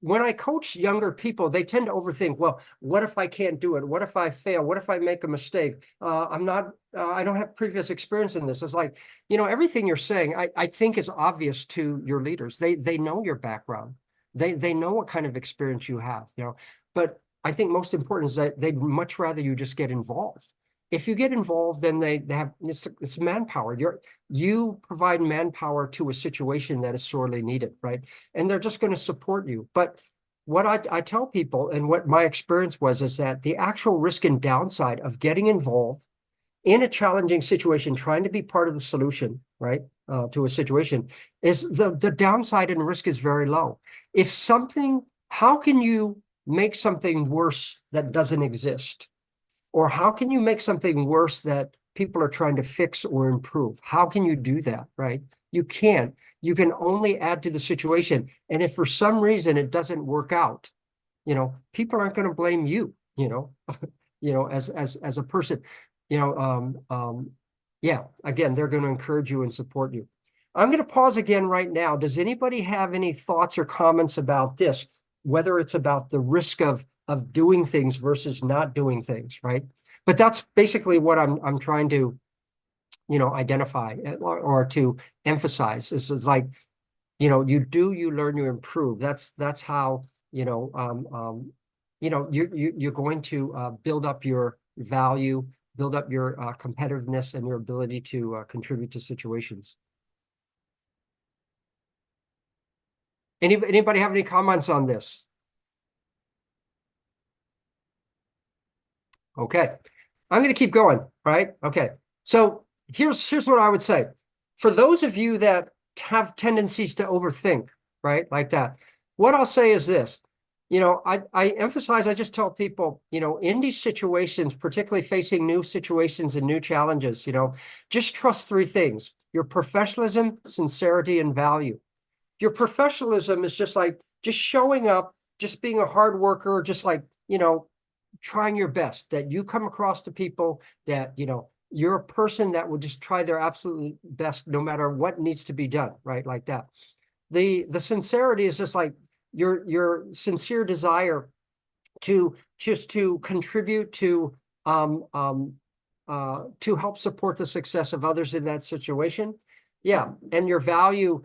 when I coach younger people, they tend to overthink, well, what if I can't do it? What if I fail? What if I make a mistake? I don't have previous experience in this. It's like, everything you're saying, I think is obvious to your leaders. They know your background. They know what kind of experience you have, but I think most important is that they'd much rather you just get involved. If you get involved, then they have, it's manpower. You provide manpower to a situation that is sorely needed, right? And they're just going to support you. But what I tell people, and what my experience was, is that the actual risk and downside of getting involved in a challenging situation, trying to be part of the solution, right, to a situation, is the downside and risk is very low. If something, how can you make something worse that doesn't exist? Or how can you make something worse that people are trying to fix or improve? How can you do that, right? You can't. You can only add to the situation. And if for some reason it doesn't work out, you know, people aren't going to blame you, you know, as a person, yeah, again, they're going to encourage you and support you. I'm going to pause again right now. Does anybody have any thoughts or comments about this? Whether it's about the risk of doing things versus not doing things, right? But that's basically what I'm trying to, identify or to emphasize. Is like, you do, you learn, you improve. That's how, you're going to build up your value, build up your competitiveness and your ability to contribute to situations. Anybody have any comments on this? Okay, I'm going to keep going, right? Okay, so here's what I would say. For those of you that have tendencies to overthink, right, like that, what I'll say is this. I emphasize, I just tell people, in these situations, particularly facing new situations and new challenges, just trust three things: your professionalism, sincerity, and value. Your professionalism is just showing up, just being a hard worker, just trying your best, that you come across to people that, you're a person that will just try their absolute best no matter what needs to be done, right? Like that. The sincerity is just like your sincere desire to contribute to help support the success of others in that situation. Yeah. And your value,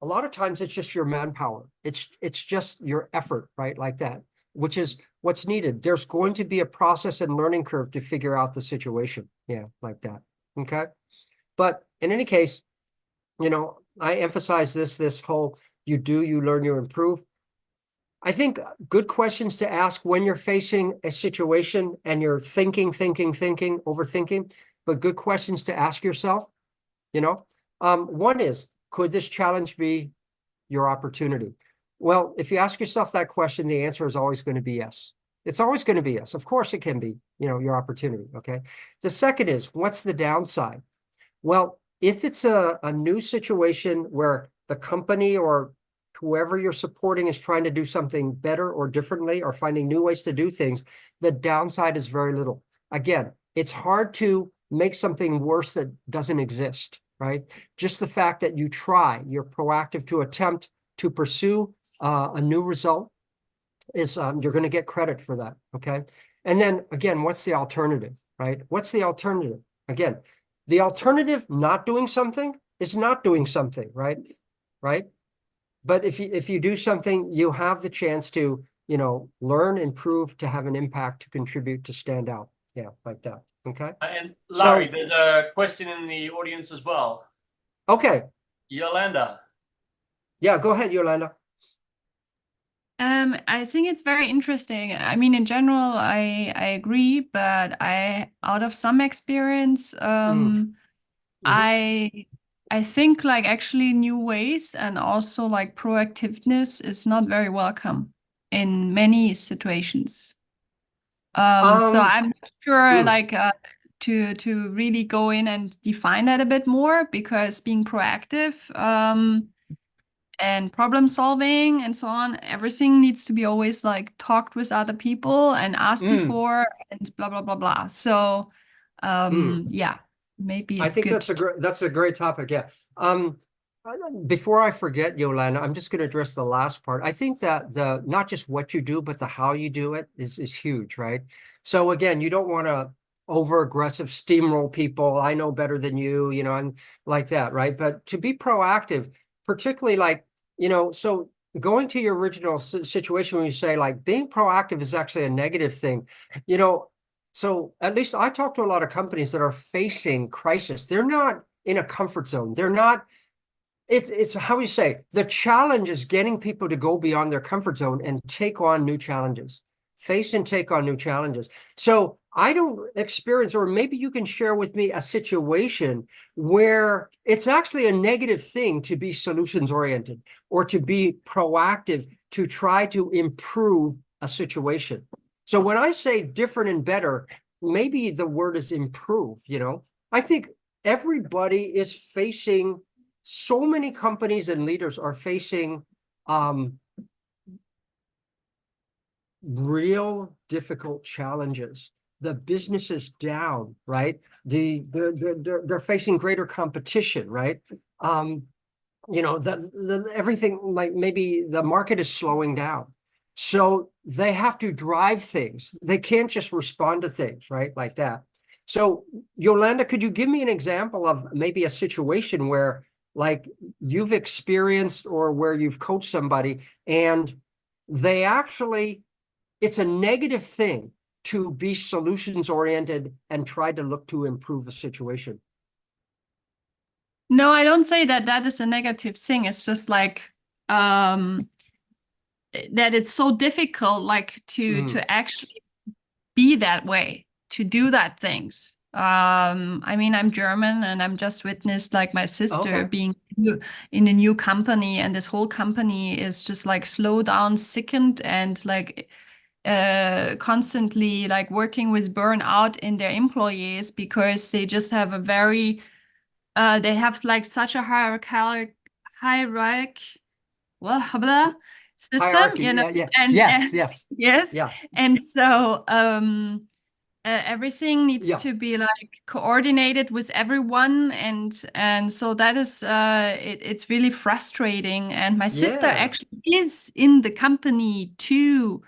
a lot of times it's just your manpower. It's just your effort, right? Like that, which is what's needed. There's going to be a process and learning curve to figure out the situation. Yeah, like that. Okay. But in any case, I emphasize this whole, you do, you learn, you improve. I think good questions to ask when you're facing a situation and you're thinking, overthinking, but good questions to ask yourself, one is, could this challenge be your opportunity? Well, if you ask yourself that question, the answer is always going to be yes. It's always going to be yes. Of course it can be, your opportunity. Okay. The second is, what's the downside? Well, if it's a new situation where the company or whoever you're supporting is trying to do something better or differently or finding new ways to do things, the downside is very little. Again, it's hard to make something worse that doesn't exist, right? Just the fact that you try, you're proactive to attempt to pursue a new result is you're going to get credit for that, okay? And then again, what's the alternative, right? What's the alternative? Again, the alternative, not doing something, is not doing something, right? Right? But if you do something, you have the chance to, learn, improve, to have an impact, to contribute, to stand out. Yeah, like that. Okay. And Larry, there's a question in the audience as well. Okay. Yolanda. Yeah, go ahead, Yolanda. I think it's very interesting. I mean, in general, I agree, but out of some experience, I think like actually new ways and also like proactiveness is not very welcome in many situations. So I'm not sure like to really go in and define that a bit more, because being proactive and problem solving and so on, everything needs to be always like talked with other people and asked before and blah blah blah blah. So yeah, maybe it's I think good. that's a great topic. Yeah. Before I forget, Yolanda, I'm just going to address the last part. I think that the not just what you do, but the how you do it is huge, right? So again, you don't want to over aggressive steamroll people. I know better than you, and like that, right? But to be proactive, particularly like, so going to your original situation when you say like being proactive is actually a negative thing, so at least I talk to a lot of companies that are facing crisis. They're not in a comfort zone. They're not, it's how you say, the challenge is getting people to go beyond their comfort zone and take on new challenges, face and take on new challenges. So I don't experience, or maybe you can share with me a situation where it's actually a negative thing to be solutions oriented or to be proactive to try to improve a situation. So when I say different and better, maybe the word is improve, you know? I think everybody is facing, so many companies and leaders are facing real difficult challenges. The business is down, right? They're facing greater competition, right? You know, everything, like maybe the market is slowing down. So they have to drive things. They can't just respond to things, right? Like that. So Yolanda, could you give me an example of maybe a situation where like you've experienced or where you've coached somebody and they actually, it's a negative thing to be solutions oriented and try to look to improve the situation? No, I don't say that that is a negative thing. It's just like that it's so difficult like to actually be that way, to do that things. I mean, I'm German and I'm just witnessed like my sister being in a new company, and this whole company is just like slow down, sickened, and like constantly like working with burnout in their employees because they just have a very they have like such a system, Hierarchy, you know, yeah. and Yes. yes, and so everything needs Yeah. to be like coordinated with everyone, and so that is it's really frustrating. And my sister Yeah. actually is in the company to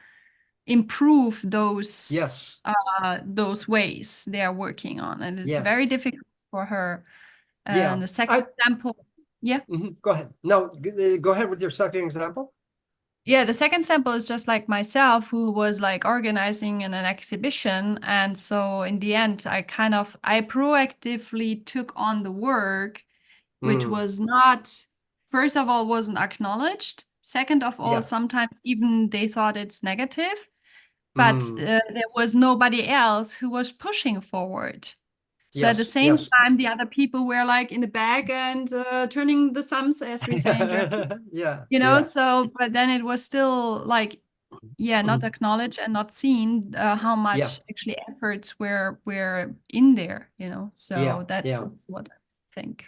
improve those ways they are working on, and it's Yeah. very difficult for her. Yeah. And the second example, yeah. Go ahead. No, go ahead with your second example. Yeah, the second sample is just like myself, who was like organizing in an exhibition. And so in the end, I proactively took on the work, which was not, first of all, wasn't acknowledged. Second of all, sometimes even they thought it's negative, but there was nobody else who was pushing forward. So at the same time, the other people were like in the back and turning the thumbs, as we say in German. You know, so, but then it was still like, not acknowledged and not seen how much actually efforts were in there, you know. So that's what I think.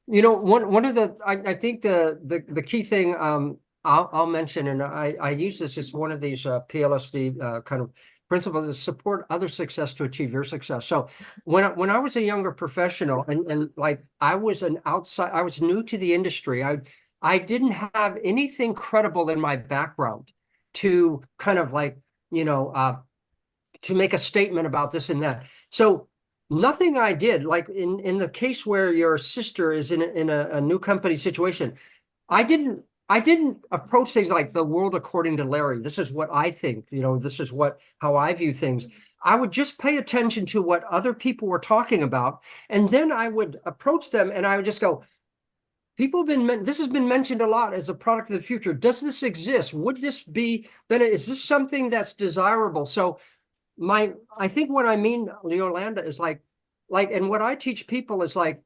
You know, one of the, I think the key thing I'll mention, and I use this as one of these PLSD kind of principles, is support other success to achieve your success. So when I was a younger professional and like I was I was new to the industry, I didn't have anything credible in my background to kind of like, you know, to make a statement about this and that. So nothing I did, like in the case where your sister is in a new company situation, I didn't approach things like the world according to Larry. This is what I think, you know, this is how I view things. I would just pay attention to what other people were talking about, and then I would approach them and I would just go, this has been mentioned a lot as a product of the future. Does this exist? Would this be, is this something that's desirable? So I think what I mean, Yolanda, is like, and what I teach people is like,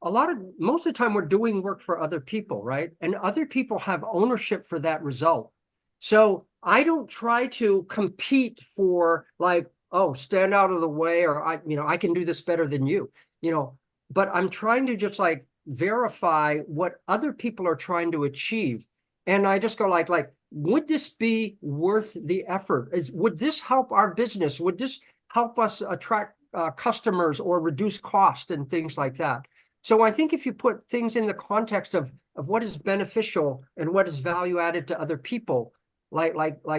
most of the time we're doing work for other people, right? And other people have ownership for that result. So I don't try to compete for like, oh, stand out of the way, or I can do this better than you, you know, but I'm trying to just like verify what other people are trying to achieve. And I just go like, would this be worth the effort? Would this help our business? Would this help us attract customers or reduce cost and things like that? So I think if you put things in the context of what is beneficial and what is value added to other people, like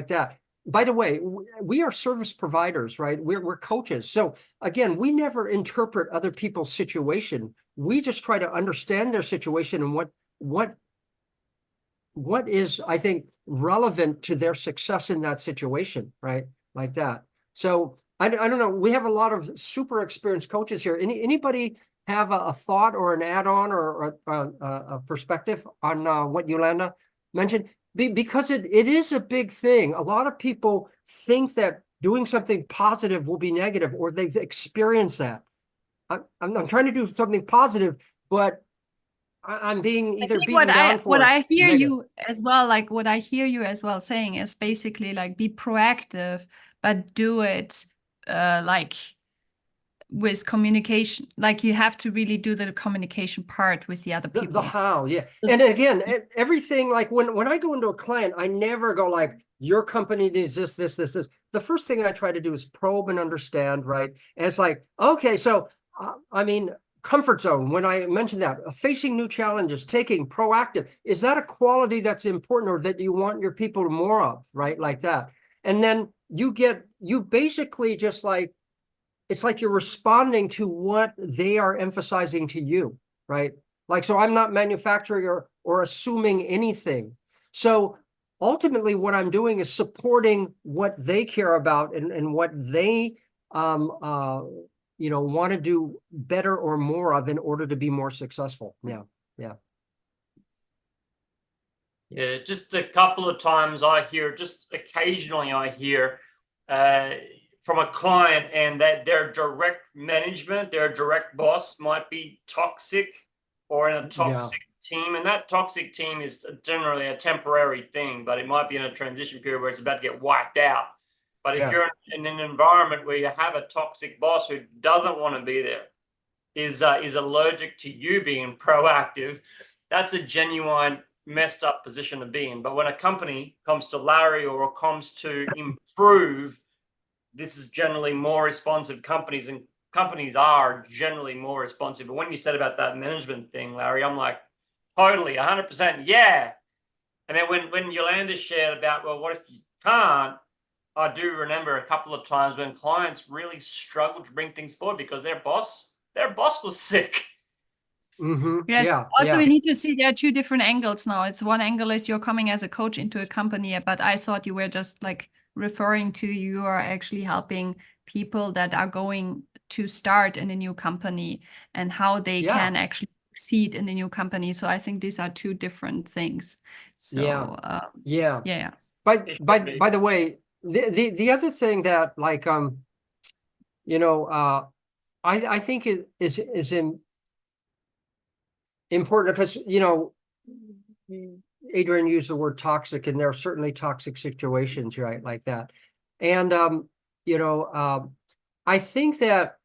that. By the way, we are service providers, right? We're coaches. So again, we never interpret other people's situation. We just try to understand their situation and what is, I think, relevant to their success in that situation, right? Like that. So I don't know. We have a lot of super experienced coaches here. Anybody have a thought or an add-on or a perspective on what Yolanda mentioned? Because it is a big thing. A lot of people think that doing something positive will be negative, or they've experienced that. I'm trying to do something positive, but I'm being I either think beaten down for what I hear negative. you as well, like what I hear you as well saying is basically like be proactive, but do it like with communication. Like you have to really do the communication part with the other The people. how, yeah. And again, everything, like when I go into a client, I never go like, your company needs this. The first thing I try to do is probe and understand, right? And it's like, okay, so I mean, comfort zone, when I mentioned that, facing new challenges, taking proactive, is that a quality that's important or that you want your people more of, right? Like that. And then you basically just like, it's like you're responding to what they are emphasizing to you, right? Like, so I'm not manufacturing or assuming anything. So ultimately what I'm doing is supporting what they care about and what they want to do better or more of in order to be more successful. Yeah. Yeah, just a couple of times just occasionally I hear from a client, and that their direct management, their direct boss might be toxic or in a toxic team. And that toxic team is generally a temporary thing, but it might be in a transition period where it's about to get wiped out. But if you're in an environment where you have a toxic boss who doesn't want to be there, is allergic to you being proactive, that's a genuine messed up position to be in. But when a company comes to Larry or comes to improve, this is generally more responsive companies, and companies are generally more responsive. But when you said about that management thing, Larry, I'm like, totally, 100%, yeah. And then when Yolanda shared about, well, what if you can't? I do remember a couple of times when clients really struggled to bring things forward because their boss was sick. Yes. Yeah. Also, we need to see there are two different angles now. It's one angle is you're coming as a coach into a company, but I thought you were just like referring to you are actually helping people that are going to start in a new company and how they can actually succeed in the new company. So I think these are two different things. So yeah. By the way, the other thing that like I think is important because Adrian used the word toxic, and there are certainly toxic situations, right, like that. And I think that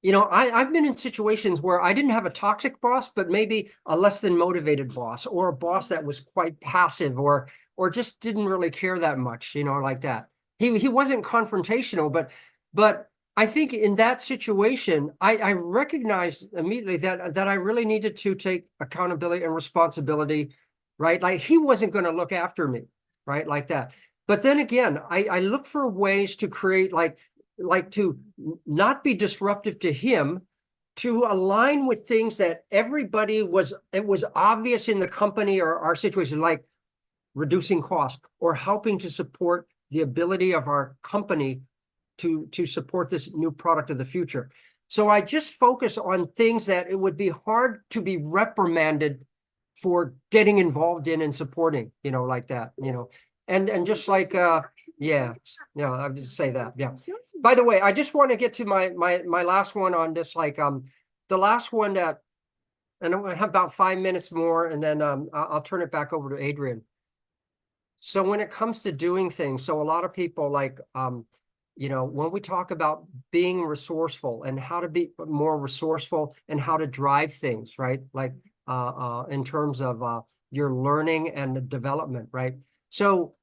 I've been in situations where I didn't have a toxic boss, but maybe a less than motivated boss, or a boss that was quite passive or just didn't really care that much, like that. He wasn't confrontational, but I think in that situation, I recognized immediately that I really needed to take accountability and responsibility, right? Like he wasn't going to look after me, right? Like that. But then again, I look for ways to create like to not be disruptive to him, to align with things that everybody it was obvious in the company or our situation, like reducing cost or helping to support the ability of our company to support this new product of the future. So I just focus on things that it would be hard to be reprimanded for getting involved in and supporting, like that, and just like I'll just say that. Yeah. By the way, I just want to get to my last one on this, like the last one that, and I'm gonna have about 5 minutes more, and then I'll turn it back over to Adrian. So when it comes to doing things, so a lot of people like when we talk about being resourceful and how to be more resourceful and how to drive things, right? Like in terms of your learning and development, right? So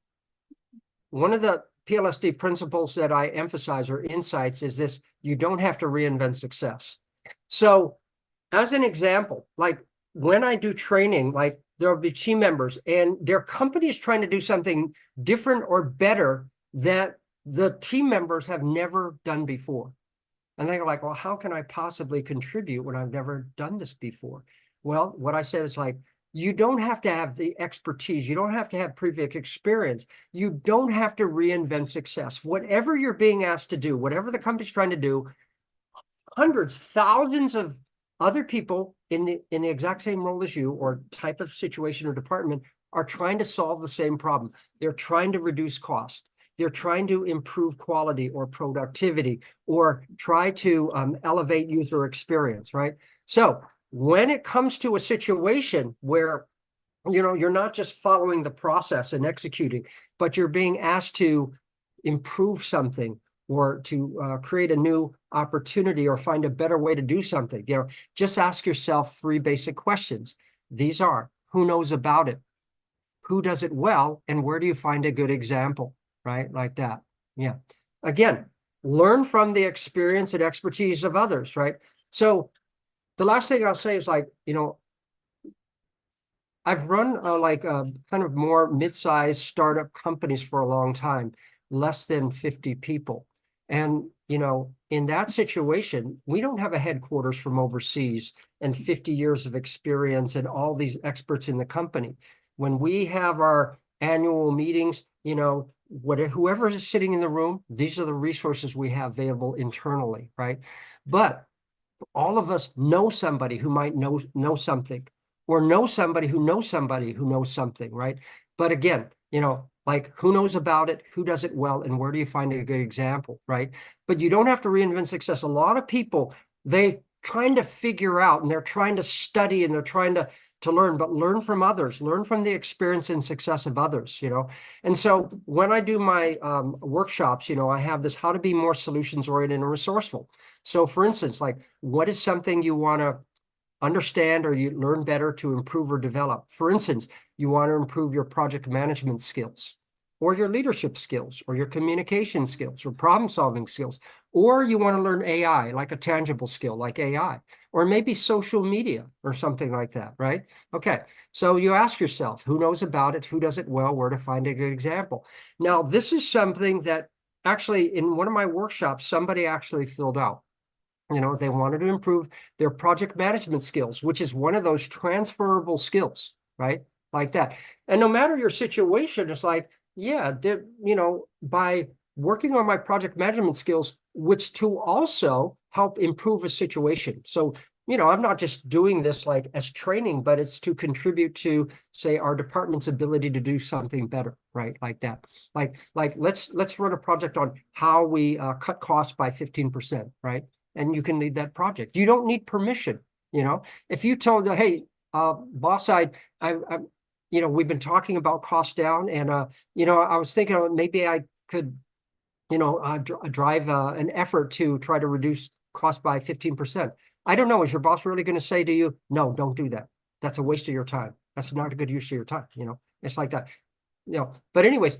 one of the PLSD principles that I emphasize or insights is this: you don't have to reinvent success. So as an example, like when I do training, like there'll be team members and their company is trying to do something different or better that the team members have never done before. And they're like, well, how can I possibly contribute when I've never done this before? Well, what I said is like, you don't have to have the expertise. You don't have to have previous experience. You don't have to reinvent success. Whatever you're being asked to do, whatever the company's trying to do, hundreds, thousands of other people in the exact same role as you or type of situation or department are trying to solve the same problem. They're trying to reduce cost. they're trying to improve quality or productivity or try to elevate user experience, right? So when it comes to a situation where, you know, you're not just following the process and executing, but you're being asked to improve something or to create a new opportunity or find a better way to do something, you know, just ask yourself 3 basic questions. These are, who knows about it? Who does it well? And where do you find a good example, right? Like that. Yeah. Again, learn from the experience and expertise of others, right? So the last thing I'll say is, like, you know, I've run kind of more mid-sized startup companies for a long time, less than 50 people. And, you know, in that situation, we don't have a headquarters from overseas and 50 years of experience and all these experts in the company. When we have our annual meetings, you know, whoever is sitting in the room, these are the resources we have available internally, right? But all of us know somebody who might know something, or know somebody who knows somebody who knows something, right? But again, you know, like, who knows about it, who does it well, and where do you find a good example, right? But you don't have to reinvent success. A lot of people, they're trying to figure out, and they're trying to study, and they're trying to learn, but learn from others, learn from the experience and success of others, you know? And so when I do my workshops, you know, I have this how to be more solutions oriented and resourceful. So for instance, like, what is something you want to understand or you learn better to improve or develop? For instance, you want to improve your project management skills, or your leadership skills, or your communication skills, or problem solving skills, or you want to learn AI, like a tangible skill like AI, or maybe social media or something like that, right? Okay, so you ask yourself, who knows about it, who does it well, where to find a good example. Now, this is something that actually in one of my workshops, somebody actually filled out. You know, they wanted to improve their project management skills, which is one of those transferable skills, right? Like that. And no matter your situation, it's like, yeah, you know, by working on my project management skills, which to also help improve a situation. So, you know, I'm not just doing this like as training, but it's to contribute to, say, our department's ability to do something better, right? Like that. Like let's run a project on how we cut costs by 15%, right? And you can lead that project. You don't need permission, you know? If you told, hey, boss, I you know, we've been talking about cost down, and, you know, I was thinking maybe I could, you know, drive an effort to try to reduce cost by 15%. I don't know, is your boss really going to say to you, no, don't do that? That's a waste of your time. That's not a good use of your time, you know? It's like that, you know? But anyways,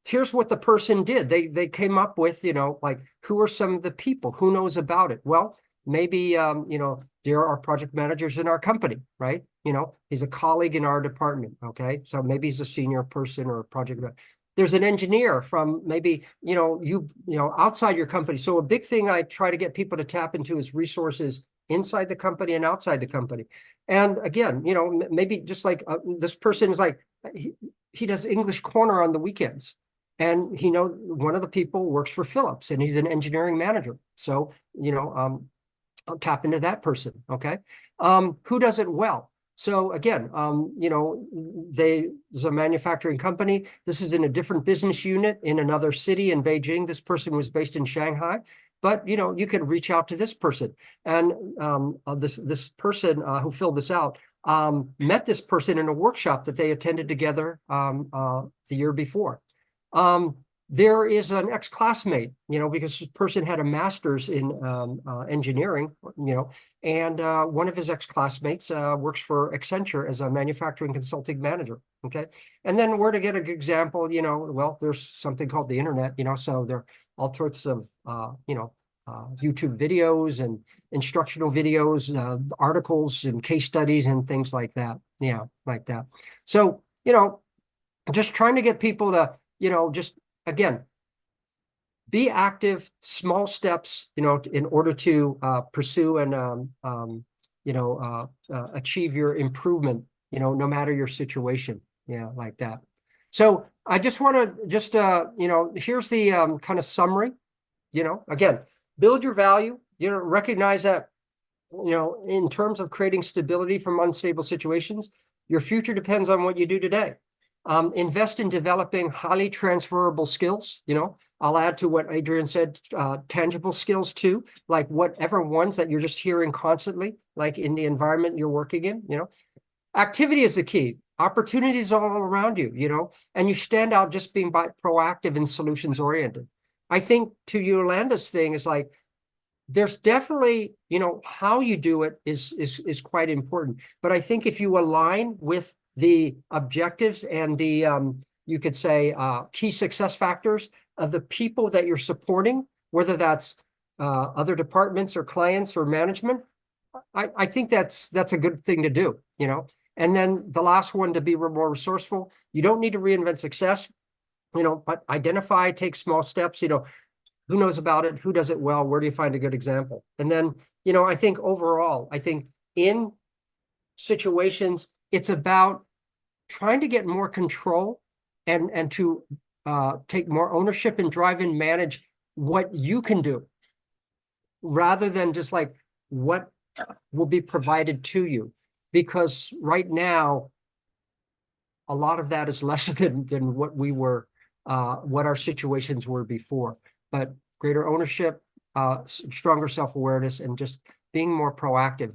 here's what the person did. They came up with, you know, like, who are some of the people, who knows about it? Well, maybe, you know, there are project managers in our company, right? You know, he's a colleague in our department, okay? So maybe he's a senior person or a project manager. There's an engineer from maybe, you know, outside your company. So a big thing I try to get people to tap into is resources inside the company and outside the company. And again, you know, maybe just like this person is like, he does English Corner on the weekends. And you know, one of the people works for Philips, and he's an engineering manager. So, you know, I'll tap into that person, okay? Who does it well? So again, you know, there's a manufacturing company. This is in a different business unit in another city in Beijing. This person was based in Shanghai. But, you know, you could reach out to this person. And this person who filled this out met this person in a workshop that they attended together the year before. There is an ex-classmate, you know, because this person had a master's in engineering, you know, and one of his ex-classmates works for Accenture as a manufacturing consulting manager, okay? And then where to get an example, you know, well, there's something called the internet, you know, so there are all sorts of, you know, YouTube videos and instructional videos, articles and case studies and things like that. Yeah, like that. So, you know, just trying to get people to, you know, just, again, be active, small steps, you know, in order to pursue and, you know, achieve your improvement, you know, no matter your situation. Yeah, like that. So I just want to just, you know, here's the kind of summary, you know, again, build your value, you know, recognize that, you know, in terms of creating stability from unstable situations, your future depends on what you do today. Invest in developing highly transferable skills. I'll add to what Adrian said, tangible skills too, like whatever ones that you're just hearing constantly, like in the environment you're working in. Activity is the key. Opportunities all around you, and you stand out just being proactive and solutions oriented. I think to Yolanda's thing is like, there's definitely, how you do it is quite important. But I think if you align with the objectives and the, you could say, key success factors of the people that you're supporting, whether that's other departments or clients or management, I think that's a good thing to do, And then the last one, to be more resourceful, you don't need to reinvent success, but identify, take small steps, who knows about it, who does it well, where do you find a good example? And then, I think overall, in situations, it's about trying to get more control and to take more ownership and drive and manage what you can do, rather than just like what will be provided to you. Because right now, a lot of that is less than what we were, what our situations were before. But greater ownership, stronger self-awareness, and just being more proactive.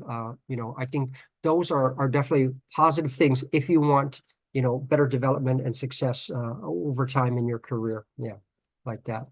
I think those are definitely positive things if you want, better development and success over time in your career. Yeah, like that.